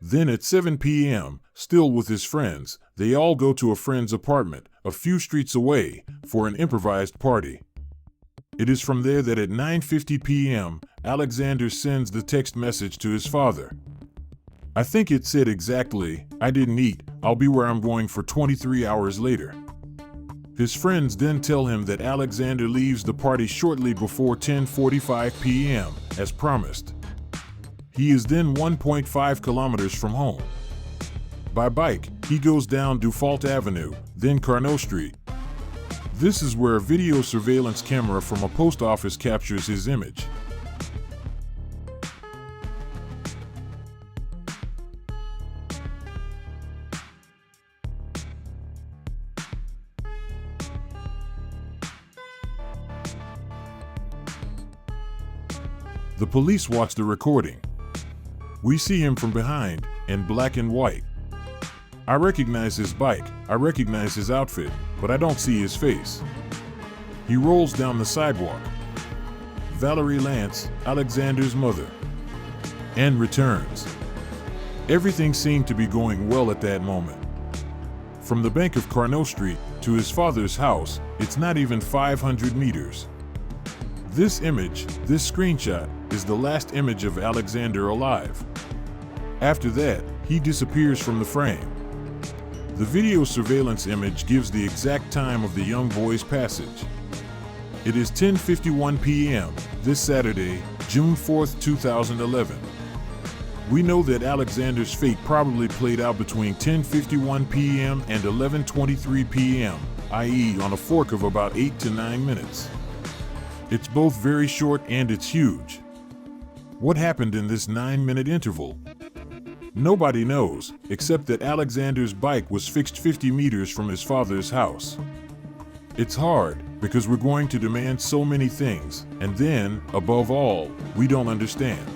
Then at 7 p.m., still with his friends, they all go to a friend's apartment, a few streets away, for an improvised party. It is from there that at 9:50 p.m., Alexander sends the text message to his father. I think it said exactly, "I didn't eat, I'll be where I'm going for 23 hours later." His friends then tell him that Alexander leaves the party shortly before 10:45 p.m., as promised. He is then 1.5 kilometers from home. By bike, he goes down Dufault Avenue, then Carnot Street. This is where a video surveillance camera from a post office captures his image. The police watch the recording. We see him from behind, in black and white. I recognize his bike, I recognize his outfit, but I don't see his face. He rolls down the sidewalk. Valerie Lance, Alexander's mother, and returns. Everything seemed to be going well at that moment. From the bank of Carnot Street to his father's house, it's not even 500 meters. This image, this screenshot, is the last image of Alexander alive. After that, he disappears from the frame. The video surveillance image gives the exact time of the young boy's passage. It is 10:51 p.m. this Saturday, June 4th, 2011. We know that Alexander's fate probably played out between 10:51 p.m. and 11:23 p.m., i.e. on a fork of about 8 to 9 minutes. It's both very short and it's huge. What happened in this 9-minute interval? Nobody knows, except that Alexander's bike was fixed 50 meters from his father's house. It's hard, because we're going to demand so many things, and then, above all, we don't understand.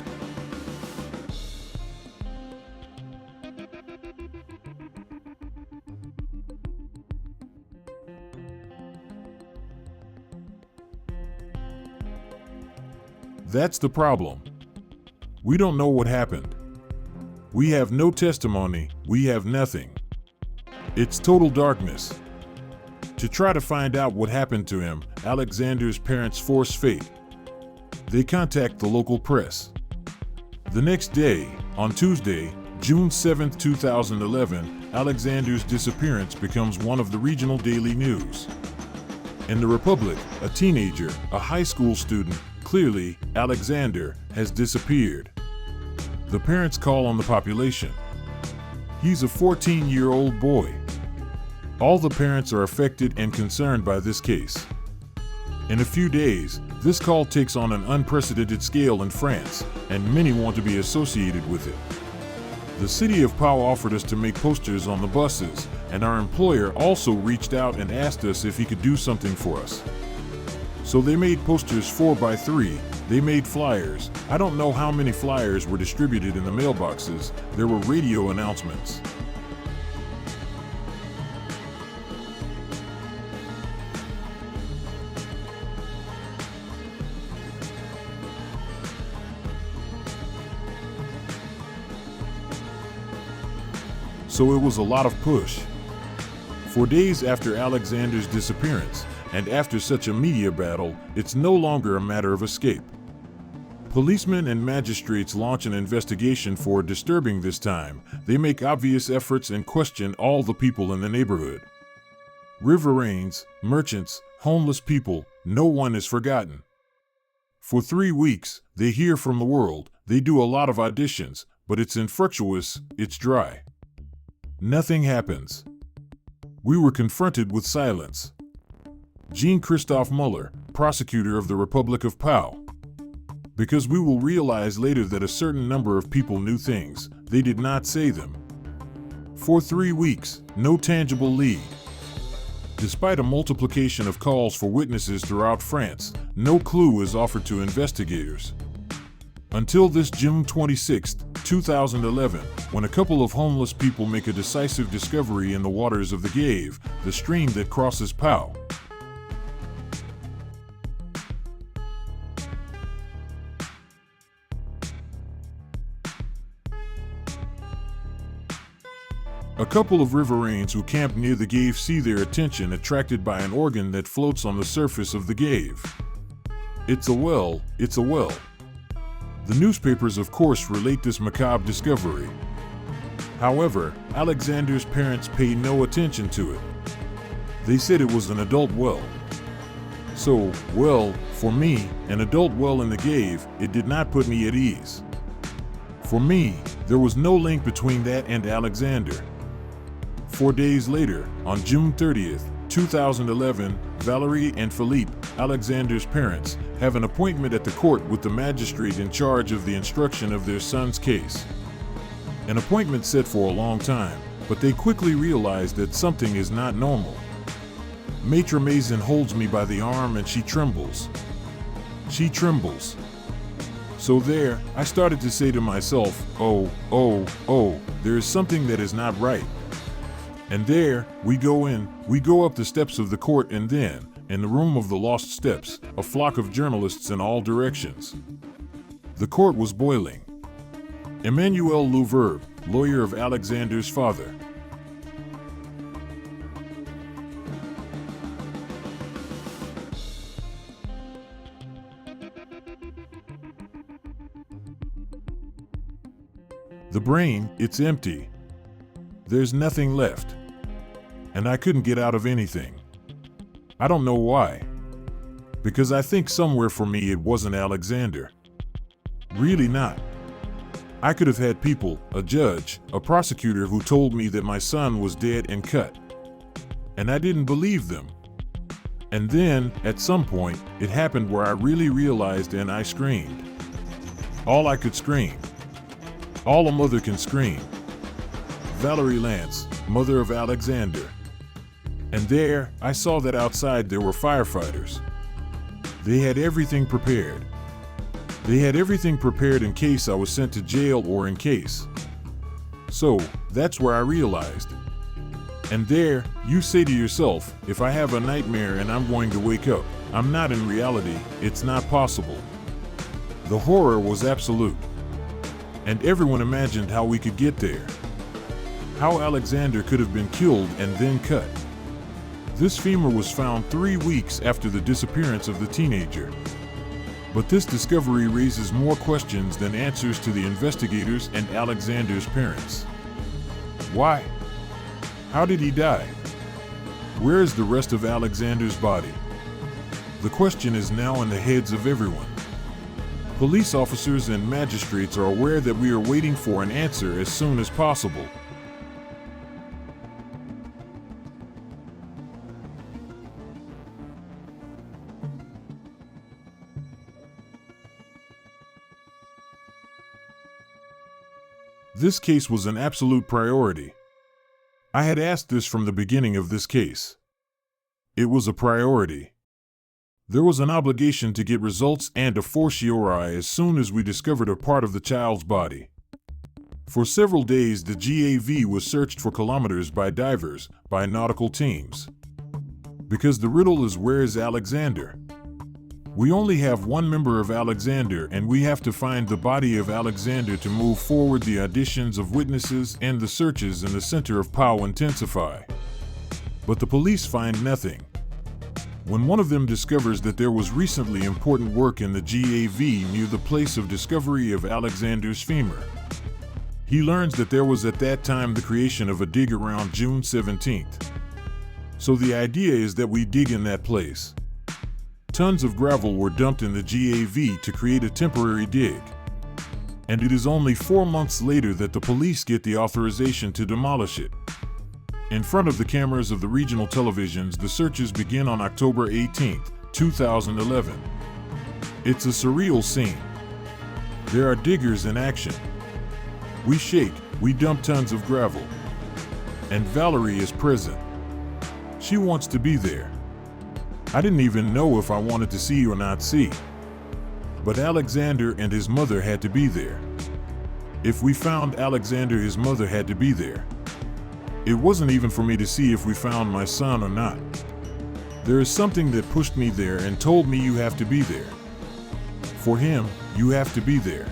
That's the problem. We don't know what happened. We have no testimony, we have nothing. It's total darkness. To try to find out what happened to him, Alexander's parents force fate. They contact the local press. The next day, on Tuesday, June 7, 2011, Alexander's disappearance becomes one of the regional daily news. In the Republic, a teenager, a high school student, clearly, Alexander, has disappeared. The parents call on the population. He's a 14-year-old boy. All the parents are affected and concerned by this case. In a few days, this call takes on an unprecedented scale in France, and many want to be associated with it. The city of Pau offered us to make posters on the buses, and our employer also reached out and asked us if he could do something for us. So they made posters 4x3, they made flyers. I don't know how many flyers were distributed in the mailboxes. There were radio announcements. So it was a lot of push. For days after Alexander's disappearance, and after such a media battle, it's no longer a matter of escape. Policemen and magistrates launch an investigation for disturbing this time. They make obvious efforts and question all the people in the neighborhood. Riverains, merchants, homeless people, no one is forgotten. For 3 weeks, they hear from the world, they do a lot of auditions, but it's infructuous, it's dry. Nothing happens. We were confronted with silence. Jean-Christophe Muller, prosecutor of the Republic of Pau. Because we will realize later that a certain number of people knew things, they did not say them. For 3 weeks, no tangible lead. Despite a multiplication of calls for witnesses throughout France, no clue is offered to investigators. Until this June 26, 2011, when a couple of homeless people make a decisive discovery in the waters of the Gave, the stream that crosses Pau. A couple of riverains who camp near the Gave see their attention attracted by an organ that floats on the surface of the Gave. It's a well, it's a well. The newspapers, of course, relate this macabre discovery. However, Alexander's parents paid no attention to it. They said it was an adult well. So, well, for me, an adult well in the cave, it did not put me at ease. For me, there was no link between that and Alexander. 4 days later, on June 30th, 2011, Valerie and Philippe, Alexander's parents, have an appointment at the court with the magistrate in charge of the instruction of their son's case. An appointment set for a long time, but they quickly realize that something is not normal. Maitre Mason holds me by the arm and she trembles. She trembles. So there, I started to say to myself, oh, there is something that is not right. And there, we go up the steps of the court, and then, in the room of the lost steps, a flock of journalists in all directions. The court was boiling. Emmanuel Louverbe, lawyer of Alexander's father. The brain, it's empty. There's nothing left. And I couldn't get out of anything. I don't know why. Because I think somewhere for me it wasn't Alexander. Really not. I could have had people, a judge, a prosecutor who told me that my son was dead and cut. And I didn't believe them. And then, at some point, it happened where I really realized and I screamed. All I could scream. All a mother can scream. Valerie Lance, mother of Alexander. And there, I saw that outside there were firefighters. They had everything prepared. They had everything prepared in case I was sent to jail or in case. So, that's where I realized. And there, you say to yourself, if I have a nightmare and I'm going to wake up, I'm not in reality, it's not possible. The horror was absolute. And everyone imagined how we could get there. How Alexander could have been killed and then cut. This femur was found 3 weeks after the disappearance of the teenager. But this discovery raises more questions than answers to the investigators and Alexander's parents. Why? How did he die? Where is the rest of Alexander's body? The question is now in the heads of everyone. Police officers and magistrates are aware that we are waiting for an answer as soon as possible. This case was an absolute priority. I had asked this from the beginning of this case. It was a priority. There was an obligation to get results and a fortiori as soon as we discovered a part of the child's body. For several days, the GAV was searched for kilometers by divers, by nautical teams. Because the riddle is, where is Alexander? We only have one member of Alexander, and we have to find the body of Alexander to move forward. The auditions of witnesses and the searches in the center of POW intensify. But the police find nothing. When one of them discovers that there was recently important work in the GAV near the place of discovery of Alexander's femur, he learns that there was at that time the creation of a dig around June 17th. So the idea is that we dig in that place. Tons of gravel were dumped in the GAV to create a temporary dig. And it is only 4 months later that the police get the authorization to demolish it. In front of the cameras of the regional televisions, the searches begin on October 18, 2011. It's a surreal scene. There are diggers in action. We shake, we dump tons of gravel. And Valerie is present. She wants to be there. I didn't even know if I wanted to see or not see. But Alexander and his mother had to be there. If we found Alexander, his mother had to be there. It wasn't even for me to see if we found my son or not. There is something that pushed me there and told me you have to be there. For him, you have to be there.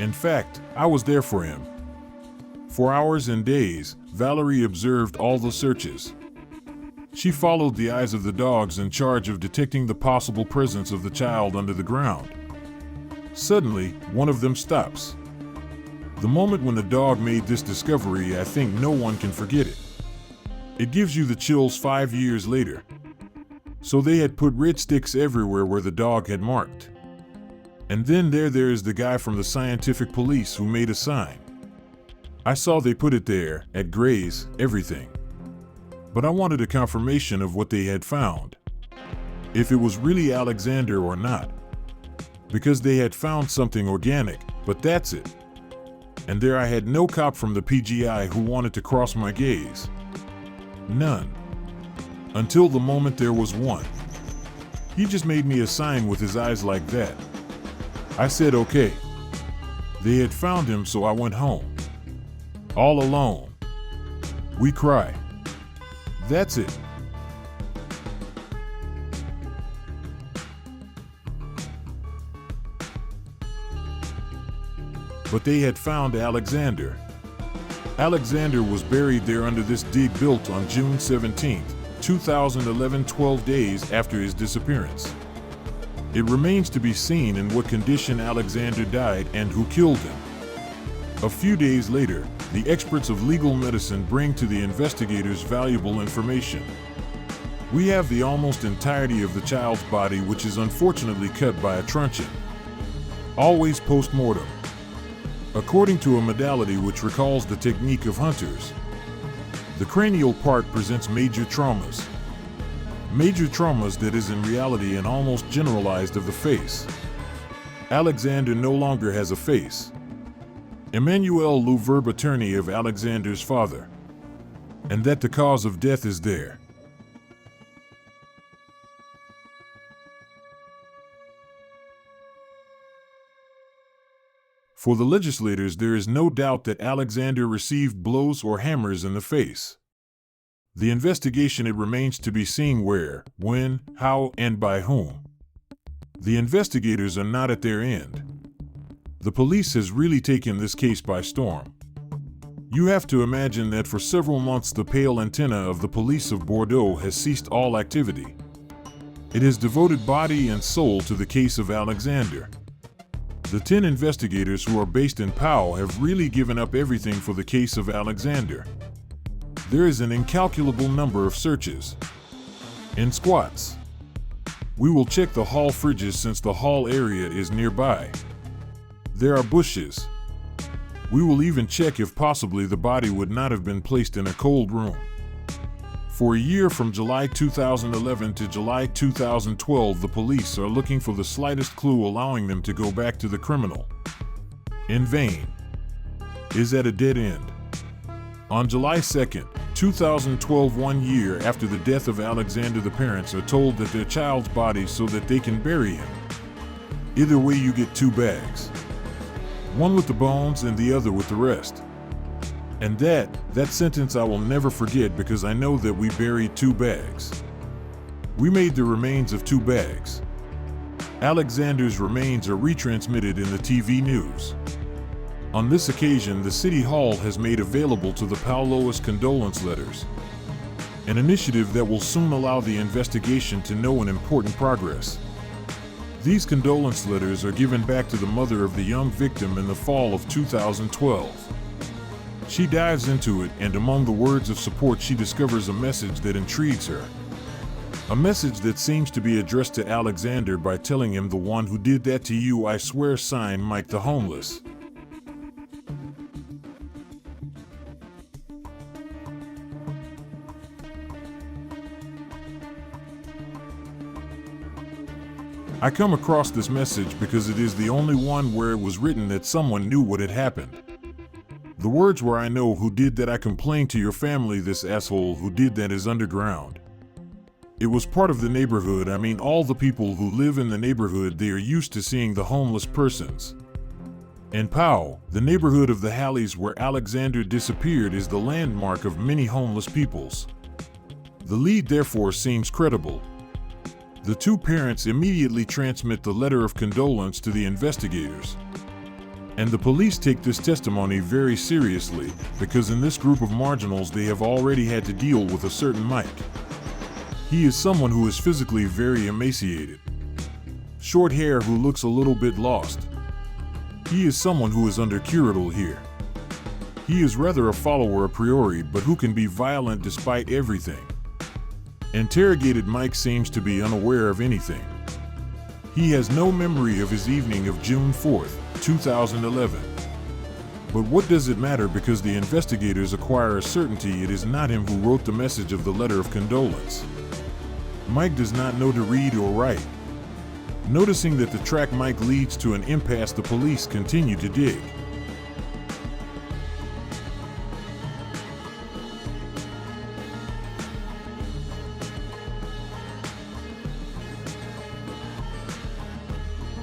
In fact, I was there for him. For hours and days, Valerie observed all the searches. She followed the eyes of the dogs in charge of detecting the possible presence of the child under the ground. Suddenly, one of them stops. The moment when the dog made this discovery, I think no one can forget it. It gives you the chills 5 years later. So they had put red sticks everywhere where the dog had marked. And then there is the guy from the scientific police who made a sign. I saw they put it there, at Gray's, everything. But I wanted a confirmation of what they had found. If it was really Alexander or not. Because they had found something organic, but that's it. And there I had no cop from the PGI who wanted to cross my gaze. None. Until the moment there was one. He just made me a sign with his eyes like that. I said okay. They had found him, so I went home. All alone. We cry. That's it. But they had found Alexander. Alexander was buried there under this dig built on June 17, 2011, 12 days after his disappearance. It remains to be seen in what condition Alexander died and who killed him. A few days later, the experts of legal medicine bring to the investigators valuable information. We have the almost entirety of the child's body, which is unfortunately cut by a truncheon. Always post-mortem. According to a modality which recalls the technique of hunters. The cranial part presents major traumas. Major traumas that is in reality an almost generalized of the face. Alexander no longer has a face. Emmanuel Louverbe, attorney of Alexander's father. And that the cause of death is there. For the legislators, there is no doubt that Alexander received blows or hammers in the face. The investigation, it remains to be seen where, when, how, and by whom. The investigators are not at their end. The police has really taken this case by storm. You have to imagine that for several months the pale antenna of the police of Bordeaux has ceased all activity. It has devoted body and soul to the case of Alexander. The 10 investigators who are based in Pau have really given up everything for the case of Alexander. There is an incalculable number of searches. In squats. We will check the hall fridges since the hall area is nearby. There are bushes. We will even check if possibly the body would not have been placed in a cold room. For a year, from July 2011 to July 2012, the police are looking for the slightest clue allowing them to go back to the criminal. In vain. Is at a dead end. On July 2nd, 2012, 1 year after the death of Alexander, the parents are told that their child's body so that they can bury him. Either way, you get 2 bags. One with the bones and the other with the rest. And that sentence I will never forget, because I know that we buried 2 bags. We made the remains of 2 bags. Alexander's remains are retransmitted in the TV news. On this occasion, the City Hall has made available to the Paulois condolence letters. An initiative that will soon allow the investigation to know an important progress. These condolence letters are given back to the mother of the young victim in the fall of 2012. She dives into it, and among the words of support she discovers a message that intrigues her. A message that seems to be addressed to Alexander by telling him, "The one who did that to you, I swear, signed Mike the Homeless." I come across this message because it is the only one where it was written that someone knew what had happened. The words were, "I know who did that. I complained to your family. This asshole who did that is underground." It was part of the neighborhood. I mean, all the people who live in the neighborhood, they are used to seeing the homeless persons. In Pau, the neighborhood of the Halleys where Alexander disappeared, is the landmark of many homeless peoples. The lead therefore seems credible. The 2 parents immediately transmit the letter of condolence to the investigators. And the police take this testimony very seriously because in this group of marginals they have already had to deal with a certain Mike. He is someone who is physically very emaciated. Short hair who looks a little bit lost. He is someone who is under curatle here. He is rather a follower a priori, but who can be violent despite everything. Interrogated Mike seems to be unaware of anything. He has no memory of his evening of June 4th, 2011. But what does it matter, because the investigators acquire a certainty it is not him who wrote the message of the letter of condolence. Mike does not know to read or write. Noticing that the track Mike leads to an impasse, the police continue to dig.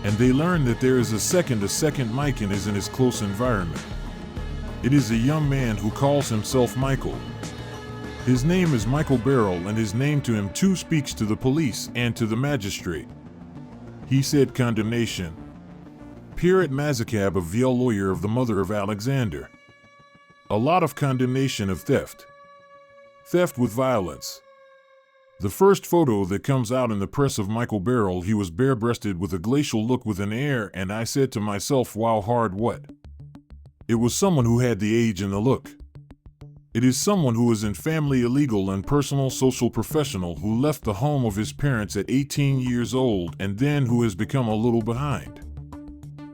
And they learn that there is a second Mike and is in his close environment. It is a young man who calls himself Michael. His name is Michael Barrel, and his name to him too speaks to the police and to the magistrate. He said condemnation. Pierrette Mazzacab, a VL lawyer of the mother of Alexander. A lot of condemnation of theft. Theft with violence. The first photo that comes out in the press of Michael Barrel, he was bare-breasted with a glacial look with an air, and I said to myself, wow, hard what? It was someone who had the age and the look. It is someone who is in family illegal and personal social professional who left the home of his parents at 18 years old and then who has become a little behind.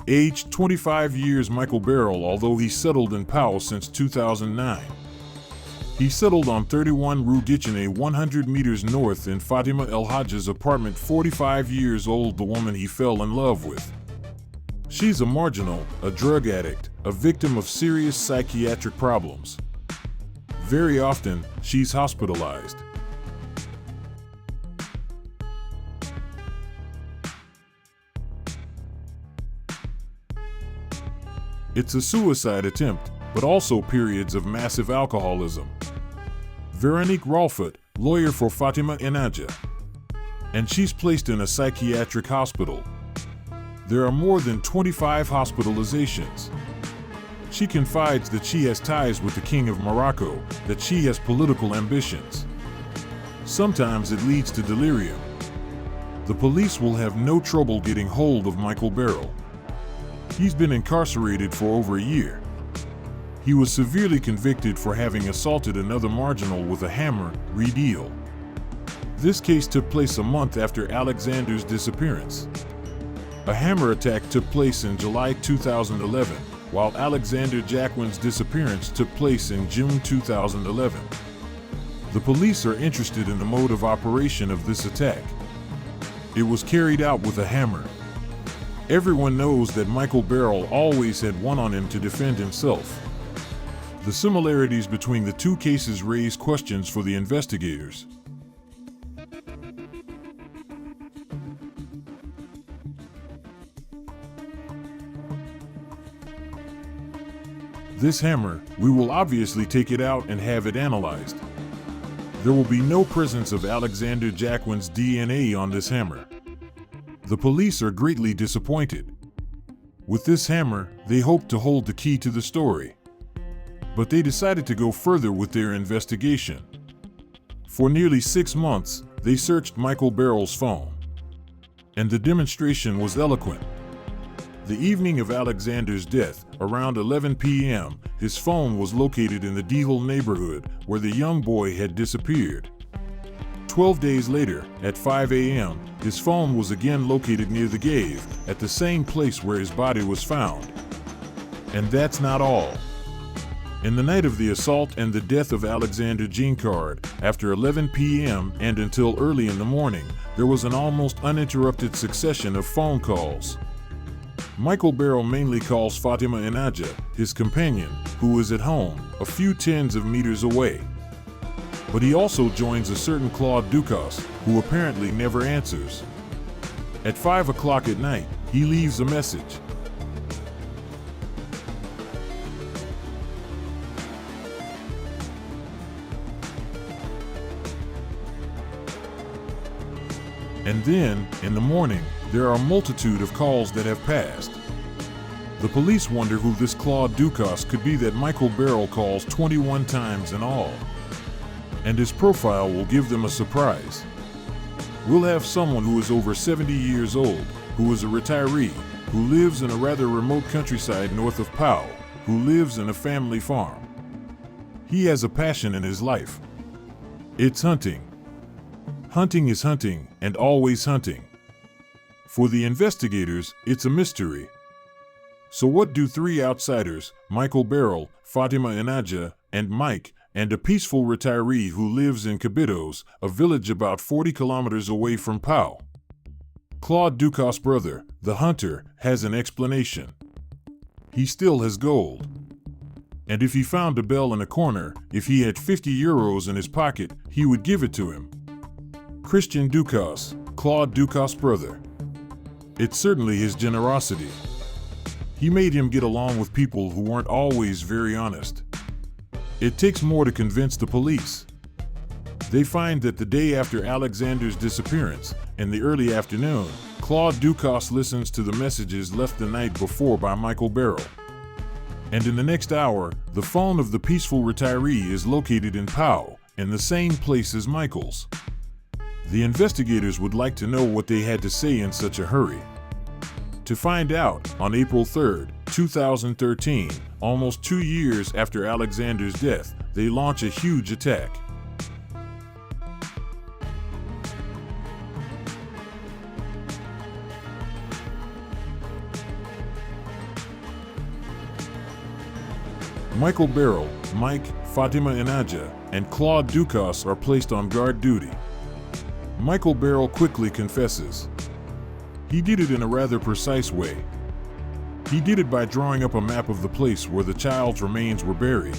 Aged 25 years, Michael Barrel, although he settled in Pau since 2009. He settled on 31 Rue Ditchenay, 100 meters north in Fatima El Hajj's apartment, 45 years old, the woman he fell in love with. She's a marginal, a drug addict, a victim of serious psychiatric problems. Very often, she's hospitalized. It's a suicide attempt, but also periods of massive alcoholism. Veronique Rolfet, lawyer for Fatima Enaja. And she's placed in a psychiatric hospital. There are more than 25 hospitalizations. She confides that she has ties with the King of Morocco, that she has political ambitions. Sometimes it leads to delirium. The police will have no trouble getting hold of Michael Barrel. He's been incarcerated for over a year. He was severely convicted for having assaulted another marginal with a hammer, Redeal. This case took place a month after Alexander's disappearance. A hammer attack took place in July 2011, while Alexander Jacquin's disappearance took place in June 2011. The police are interested in the mode of operation of this attack. It was carried out with a hammer. Everyone knows that Michael Barrel always had one on him to defend himself. The similarities between the two cases raise questions for the investigators. This hammer, we will obviously take it out and have it analyzed. There will be no presence of Alexander Jacquin's DNA on this hammer. The police are greatly disappointed. With this hammer, they hoped to hold the key to the story. But they decided to go further with their investigation. For nearly 6 months, they searched Michael Barrel's phone. And the demonstration was eloquent. The evening of Alexander's death, around 11 p.m., his phone was located in the Dihul neighborhood where the young boy had disappeared. 12 days later, at 5 a.m., his phone was again located near the Gave, at the same place where his body was found. And that's not all. In the night of the assault and the death of Alexander Jeancard, after 11 p.m. and until early in the morning, there was an almost uninterrupted succession of phone calls. Michael Barrel mainly calls Fatima Enaja, his companion, who is at home, a few tens of meters away. But he also joins a certain Claude Ducasse, who apparently never answers. At 5 o'clock at night, he leaves a message. And then, in the morning, there are a multitude of calls that have passed. The police wonder who this Claude Dukas could be that Michael Barrell calls 21 times in all. And his profile will give them a surprise. We'll have someone who is over 70 years old, who is a retiree, who lives in a rather remote countryside north of Powell, who lives in a family farm. He has a passion in his life. It's hunting. Hunting is hunting, and always hunting. For the investigators, it's a mystery. So what do three outsiders, Michael Barrell, Fatima Inaja, and Mike, and a peaceful retiree who lives in Cabitos, a village about 40 kilometers away from Powell? Claude Dukas' brother, the hunter, has an explanation. He still has gold. And if he found a bell in a corner, if he had 50 euros in his pocket, he would give it to him. Christian Dukas, Claude Dukas' brother. It's certainly his generosity. He made him get along with people who weren't always very honest. It takes more to convince the police. They find that the day after Alexander's disappearance, in the early afternoon, Claude Dukas listens to the messages left the night before by Michael Barrell. And in the next hour, the phone of the peaceful retiree is located in Powell, in the same place as Michael's. The investigators would like to know what they had to say in such a hurry. To find out, on April 3, 2013, almost 2 years after Alexander's death, they launch a huge attack. Michael Barrell, Mike, Fatima Inaja, and Claude Dukas are placed on guard duty. Michael Barrell quickly confesses. He did it in a rather precise way. He did it by drawing up a map of the place where the child's remains were buried.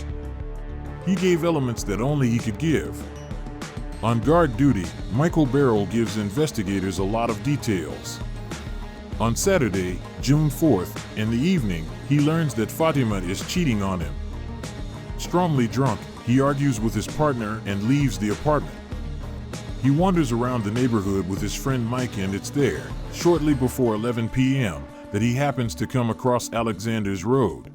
He gave elements that only he could give. On guard duty, Michael Barrell gives investigators a lot of details. On Saturday, June 4th, in the evening, he learns that Fatima is cheating on him. Strongly drunk, he argues with his partner and leaves the apartment. He wanders around the neighborhood with his friend Mike, and it's there, shortly before 11 p.m., that he happens to come across Alexander's road.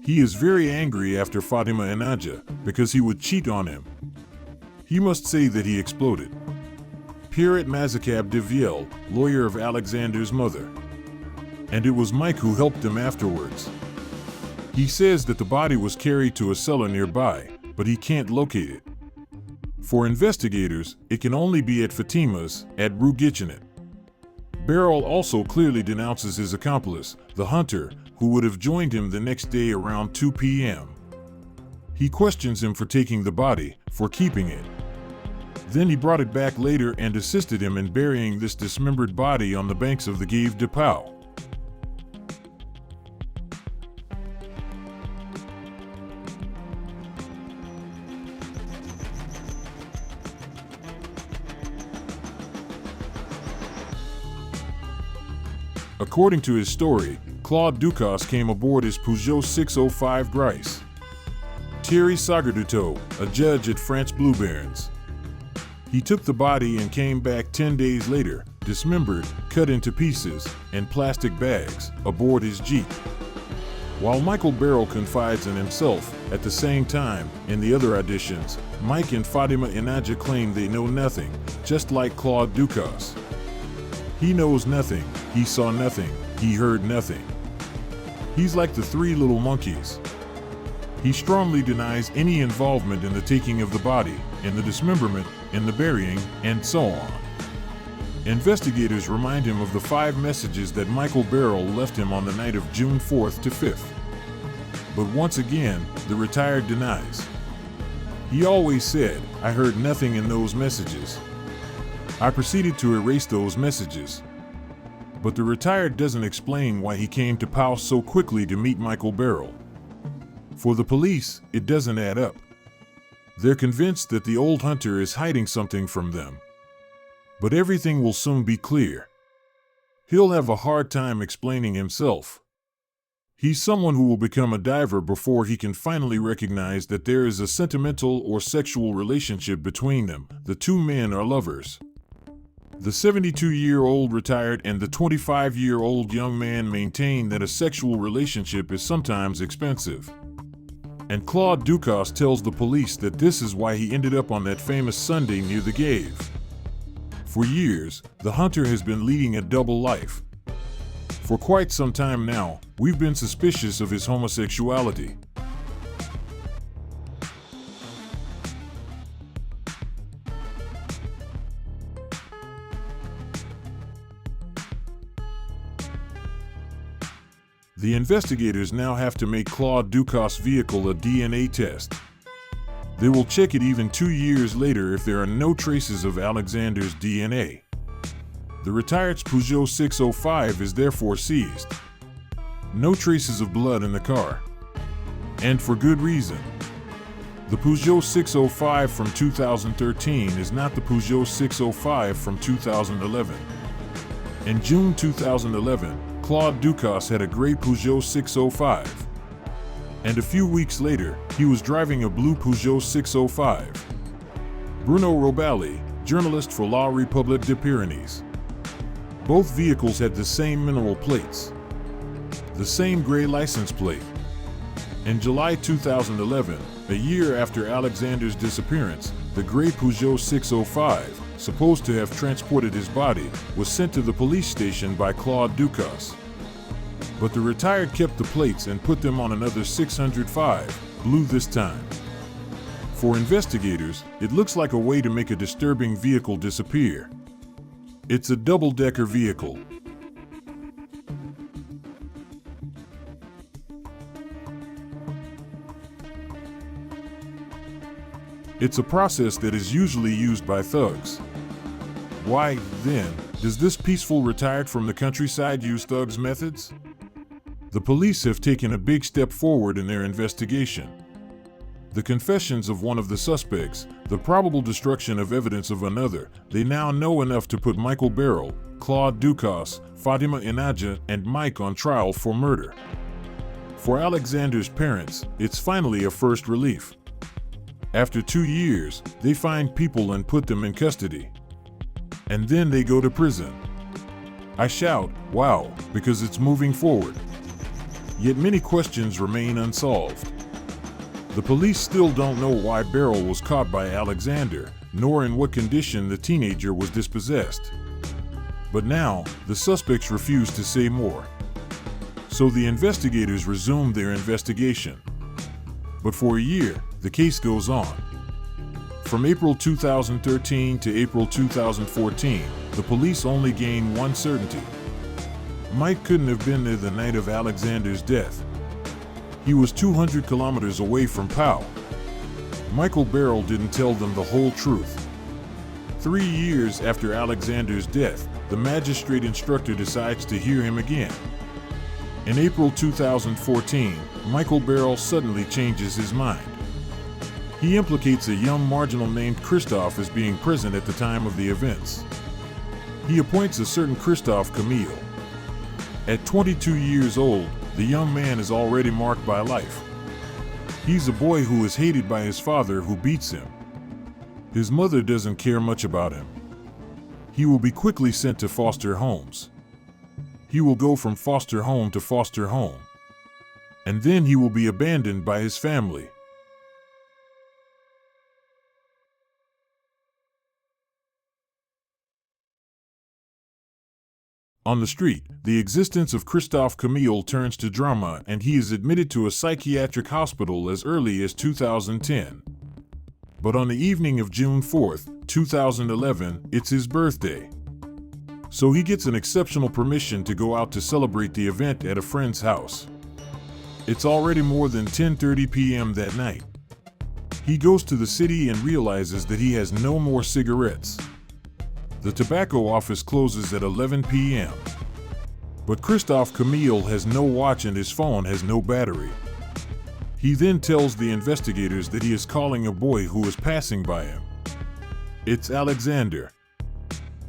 He is very angry after Fatima Inaja because he would cheat on him. He must say that he exploded. Pierre Mazakab de Viel, lawyer of Alexander's mother. And it was Mike who helped him afterwards. He says that the body was carried to a cellar nearby, but he can't locate it. For investigators, it can only be at Fatima's, at Rue Gitchenet. Barrell also clearly denounces his accomplice, the hunter, who would have joined him the next day around 2 p.m. He questions him for taking the body, for keeping it. Then he brought it back later and assisted him in burying this dismembered body on the banks of the Gave de Pau. According to his story, Claude Dukas came aboard his Peugeot 605 Grice. Thierry Sagarduto, a judge at France Blue Barons. He took the body and came back 10 days later, dismembered, cut into pieces, and plastic bags, aboard his Jeep. While Michael Barrell confides in himself, at the same time, in the other auditions, Mike and Fatima Inaja claim they know nothing, just like Claude Dukas. He knows nothing, he saw nothing, he heard nothing. He's like the three little monkeys. He strongly denies any involvement in the taking of the body, in the dismemberment, in the burying, and so on. Investigators remind him of the 5 messages that Michael Barrell left him on the night of June 4th to 5th. But once again, the retired denies. He always said, "I heard nothing in those messages. I proceeded to erase those messages." But the retired doesn't explain why he came to Powell so quickly to meet Michael Barrell. For the police, it doesn't add up. They're convinced that the old hunter is hiding something from them. But everything will soon be clear. He'll have a hard time explaining himself. He's someone who will become a diver before he can finally recognize that there is a sentimental or sexual relationship between them. The two men are lovers. The 72-year-old retired and the 25-year-old young man maintain that a sexual relationship is sometimes expensive. And Claude Ducasse tells the police that this is why he ended up on that famous Sunday near the Gave. For years, the hunter has been leading a double life. For quite some time now, we've been suspicious of his homosexuality. The investigators now have to make Claude Ducasse's vehicle a DNA test. They will check it even 2 years later if there are no traces of Alexander's DNA. The retired's Peugeot 605 is therefore seized. No traces of blood in the car. And for good reason. The Peugeot 605 from 2013 is not the Peugeot 605 from 2011. In June 2011, Claude Ducasse had a gray Peugeot 605. And a few weeks later, he was driving a blue Peugeot 605. Bruno Robali, journalist for La République des Pyrénées. Both vehicles had the same mineral plates, the same gray license plate. In July 2011, a year after Alexander's disappearance, the gray Peugeot 605, supposed to have transported his body, was sent to the police station by Claude Ducasse. But the retired kept the plates and put them on another 605, blue this time. For investigators, it looks like a way to make a disturbing vehicle disappear. It's a double-decker vehicle. It's a process that is usually used by thugs. Why, then, does this peaceful retired from the countryside use thugs' methods? The police have taken a big step forward in their investigation. The confessions of one of the suspects, the probable destruction of evidence of another, they now know enough to put Michael Barrel, Claude Ducasse, Fatima Inaja, and Mike on trial for murder. For Alexander's parents, it's finally a first relief. After 2 years, they find people and put them in custody. And then they go to prison. I shout, wow, because it's moving forward. Yet many questions remain unsolved. The police still don't know why Barrel was caught by Alexander, nor in what condition the teenager was dispossessed. But now, the suspects refuse to say more. So the investigators resume their investigation. But for a year, the case goes on. From April 2013 to April 2014, the police only gain one certainty. Mike couldn't have been there the night of Alexander's death. He was 200 kilometers away from Pau. Michael Barrel didn't tell them the whole truth. 3 years after Alexander's death, the magistrate instructor decides to hear him again. In April 2014, Michael Barrel suddenly changes his mind. He implicates a young marginal named Christophe as being present at the time of the events. He appoints a certain Christophe Camille. At 22 years old, the young man is already marked by life. He's a boy who is hated by his father, who beats him. His mother doesn't care much about him. He will be quickly sent to foster homes. He will go from foster home to foster home. And then he will be abandoned by his family. On the street, the existence of Christophe Camille turns to drama, and he is admitted to a psychiatric hospital as early as 2010. But on the evening of June 4th, 2011, it's his birthday. So he gets an exceptional permission to go out to celebrate the event at a friend's house. It's already more than 10:30 p.m. that night. He goes to the city and realizes that he has no more cigarettes. The tobacco office closes at 11 p.m. But Christophe Camille has no watch and his phone has no battery. He then tells the investigators that he is calling a boy who is passing by him. It's Alexander.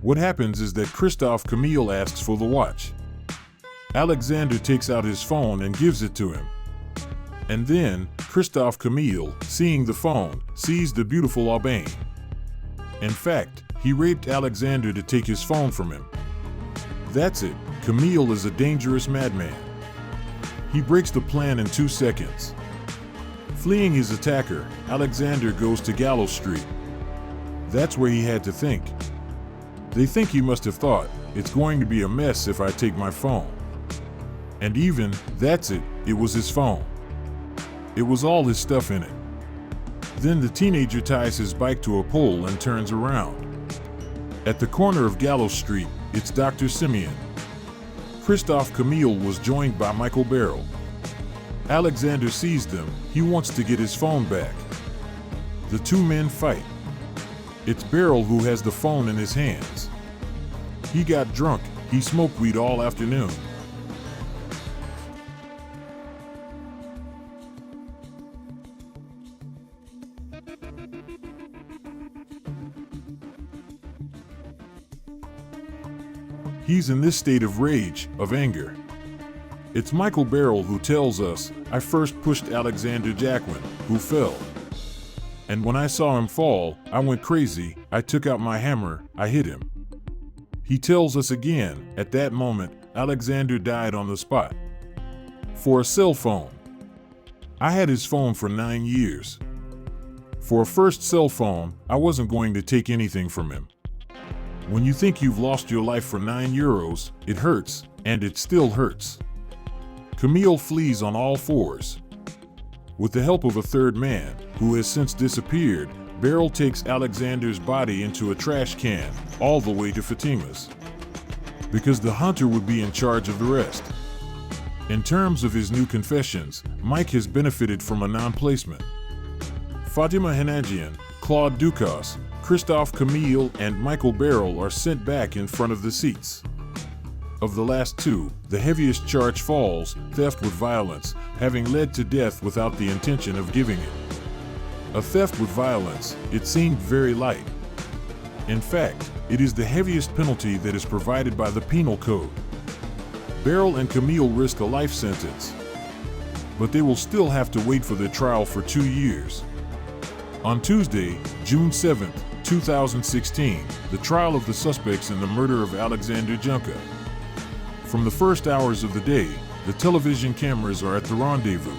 What happens is that Christophe Camille asks for the watch. Alexander takes out his phone and gives it to him. And then, Christophe Camille, seeing the phone, sees the beautiful Aubaine. In fact, he raped Alexander to take his phone from him. That's it. Camille is a dangerous madman. He breaks the plan in 2 seconds. Fleeing his attacker, Alexander goes to Gallows Street. That's where he had to think. They think he must have thought, it's going to be a mess if I take my phone. And even, that's it, it was his phone. It was all his stuff in it. Then the teenager ties his bike to a pole and turns around. At the corner of Gallows Street, it's Dr. Simeon. Christophe Camille was joined by Michael Barrel. Alexander sees them. He wants to get his phone back. The two men fight. It's Barrel who has the phone in his hands. He got drunk. He smoked weed all afternoon. He's in this state of rage, of anger. It's Michael Barrel who tells us, I first pushed Alexander Jacquin, who fell. And when I saw him fall, I went crazy, I took out my hammer, I hit him. He tells us again, at that moment, Alexander died on the spot. For a cell phone. I had his phone for 9 years. For a first cell phone, I wasn't going to take anything from him. When you think you've lost your life for €9, it hurts, and it still hurts. Camille flees on all fours. With the help of a third man, who has since disappeared, Barrel takes Alexander's body into a trash can, all the way to Fatima's. Because the hunter would be in charge of the rest. In terms of his new confessions, Mike has benefited from a non-placement. Fatima Hanajian, Claude Ducasse, Christophe Camille, and Michael Barrel are sent back in front of the seats. Of the last two, the heaviest charge falls, theft with violence, having led to death without the intention of giving it. A theft with violence, it seemed very light. In fact, it is the heaviest penalty that is provided by the Penal Code. Barrel and Camille risk a life sentence, but they will still have to wait for their trial for 2 years. On Tuesday, June 7, 2016, the trial of the suspects in the murder of Alexander Juncker. From the first hours of the day, the television cameras are at the rendezvous.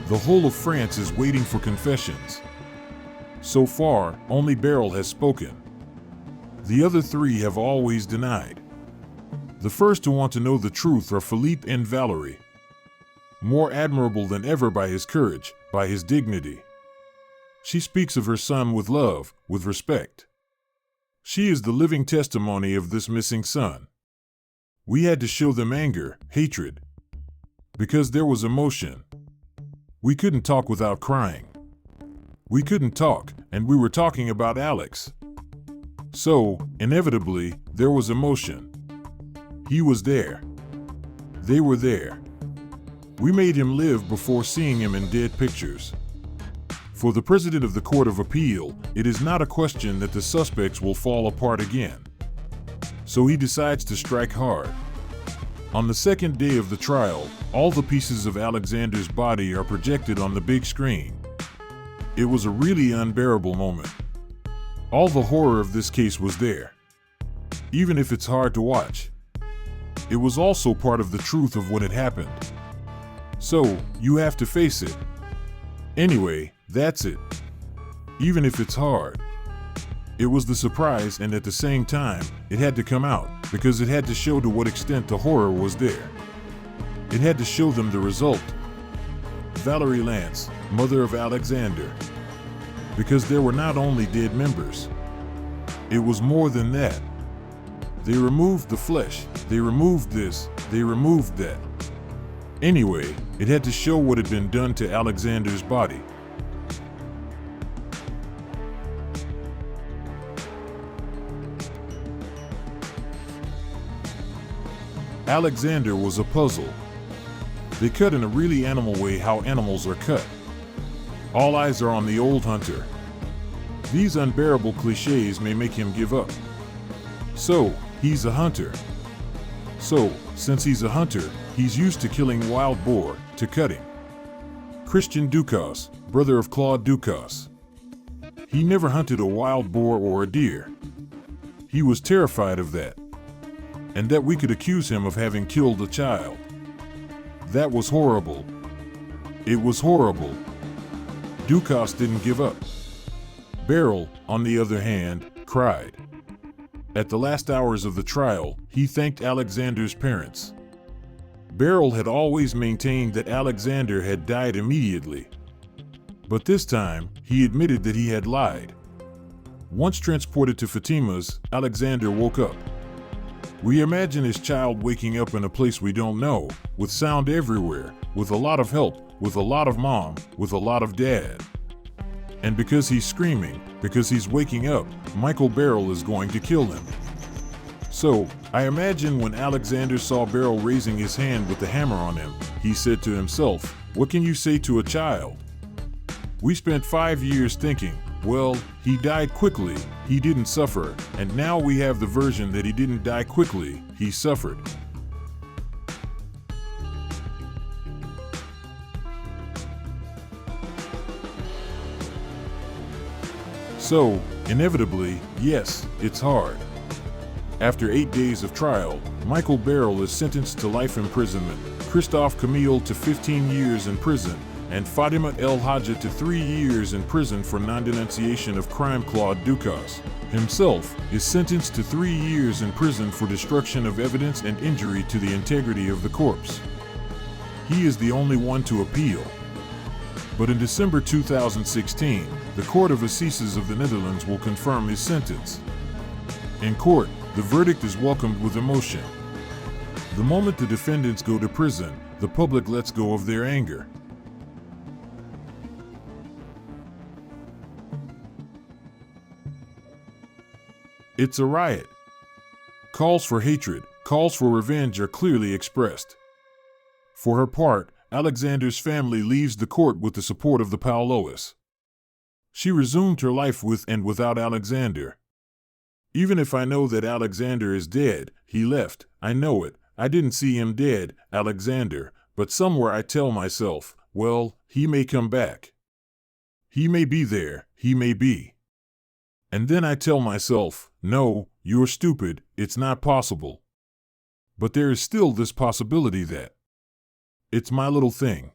The whole of France is waiting for confessions. So far, only Barrel has spoken. The other three have always denied. The first to want to know the truth are Philippe and Valerie. More admirable than ever by his courage, by his dignity. She speaks of her son with love, with respect. She is the living testimony of this missing son. We had to show them anger, hatred. Because there was emotion. We couldn't talk without crying. We couldn't talk, and we were talking about Alex. So, inevitably, there was emotion. He was there. They were there. We made him live before seeing him in dead pictures. For the President of the Court of Appeal, it is not a question that the suspects will fall apart again. So he decides to strike hard. On the second day of the trial, all the pieces of Alexander's body are projected on the big screen. It was a really unbearable moment. All the horror of this case was there. Even if it's hard to watch. It was also part of the truth of what had happened. So, you have to face it. Anyway, that's it. Even if it's hard. It was the surprise, and at the same time, it had to come out, because it had to show to what extent the horror was there. It had to show them the result. Valerie Lance, mother of Alexander. Because there were not only dead members. It was more than that. They removed the flesh, they removed this, they removed that. Anyway, it had to show what had been done to Alexander's body. Alexander was a puzzle. They cut in a really animal way how animals are cut. All eyes are on the old hunter. These unbearable cliches may make him give up. So, he's a hunter. So, since he's a hunter, He's used to killing wild boar, to cutting. Christian Dukas, brother of Claude Dukas. He never hunted a wild boar or a deer. He was terrified of that. And that we could accuse him of having killed a child. That was horrible. It was horrible. Dukas didn't give up. Beryl, on the other hand, cried. At the last hours of the trial, he thanked Alexander's parents. Beryl had always maintained that Alexander had died immediately. But this time, he admitted that he had lied. Once transported to Fatima's, Alexander woke up. We imagine his child waking up in a place we don't know, with sound everywhere, with a lot of help, with a lot of mom, with a lot of dad. And because he's screaming, because he's waking up, Michael Beryl is going to kill him. So, I imagine when Alexander saw Beryl raising his hand with the hammer on him, he said to himself, "What can you say to a child?" We spent 5 years thinking, well, he died quickly, he didn't suffer, and now we have the version that he didn't die quickly, he suffered. So, inevitably, yes, it's hard. After 8 days of trial, Michael Beryl is sentenced to life imprisonment, Christophe Camille to 15 years in prison, and Fatima El Hadja to 3 years in prison for non-denunciation of crime. Claude Dukas himself is sentenced to 3 years in prison for destruction of evidence and injury to the integrity of the corpse. He is the only one to appeal. But in December 2016, the Court of Assises of the Netherlands will confirm his sentence. In court, the verdict is welcomed with emotion. The moment the defendants go to prison, the public lets go of their anger. It's a riot. Calls for hatred, calls for revenge are clearly expressed. For her part, Alexander's family leaves the court with the support of the Paulois. She resumed her life with and without Alexander. Even if I know that Alexander is dead, he left, I know it, I didn't see him dead, Alexander, but somewhere I tell myself, well, he may come back. He may be there, he may be. And then I tell myself, no, you're stupid, it's not possible. But there is still this possibility that it's my little thing.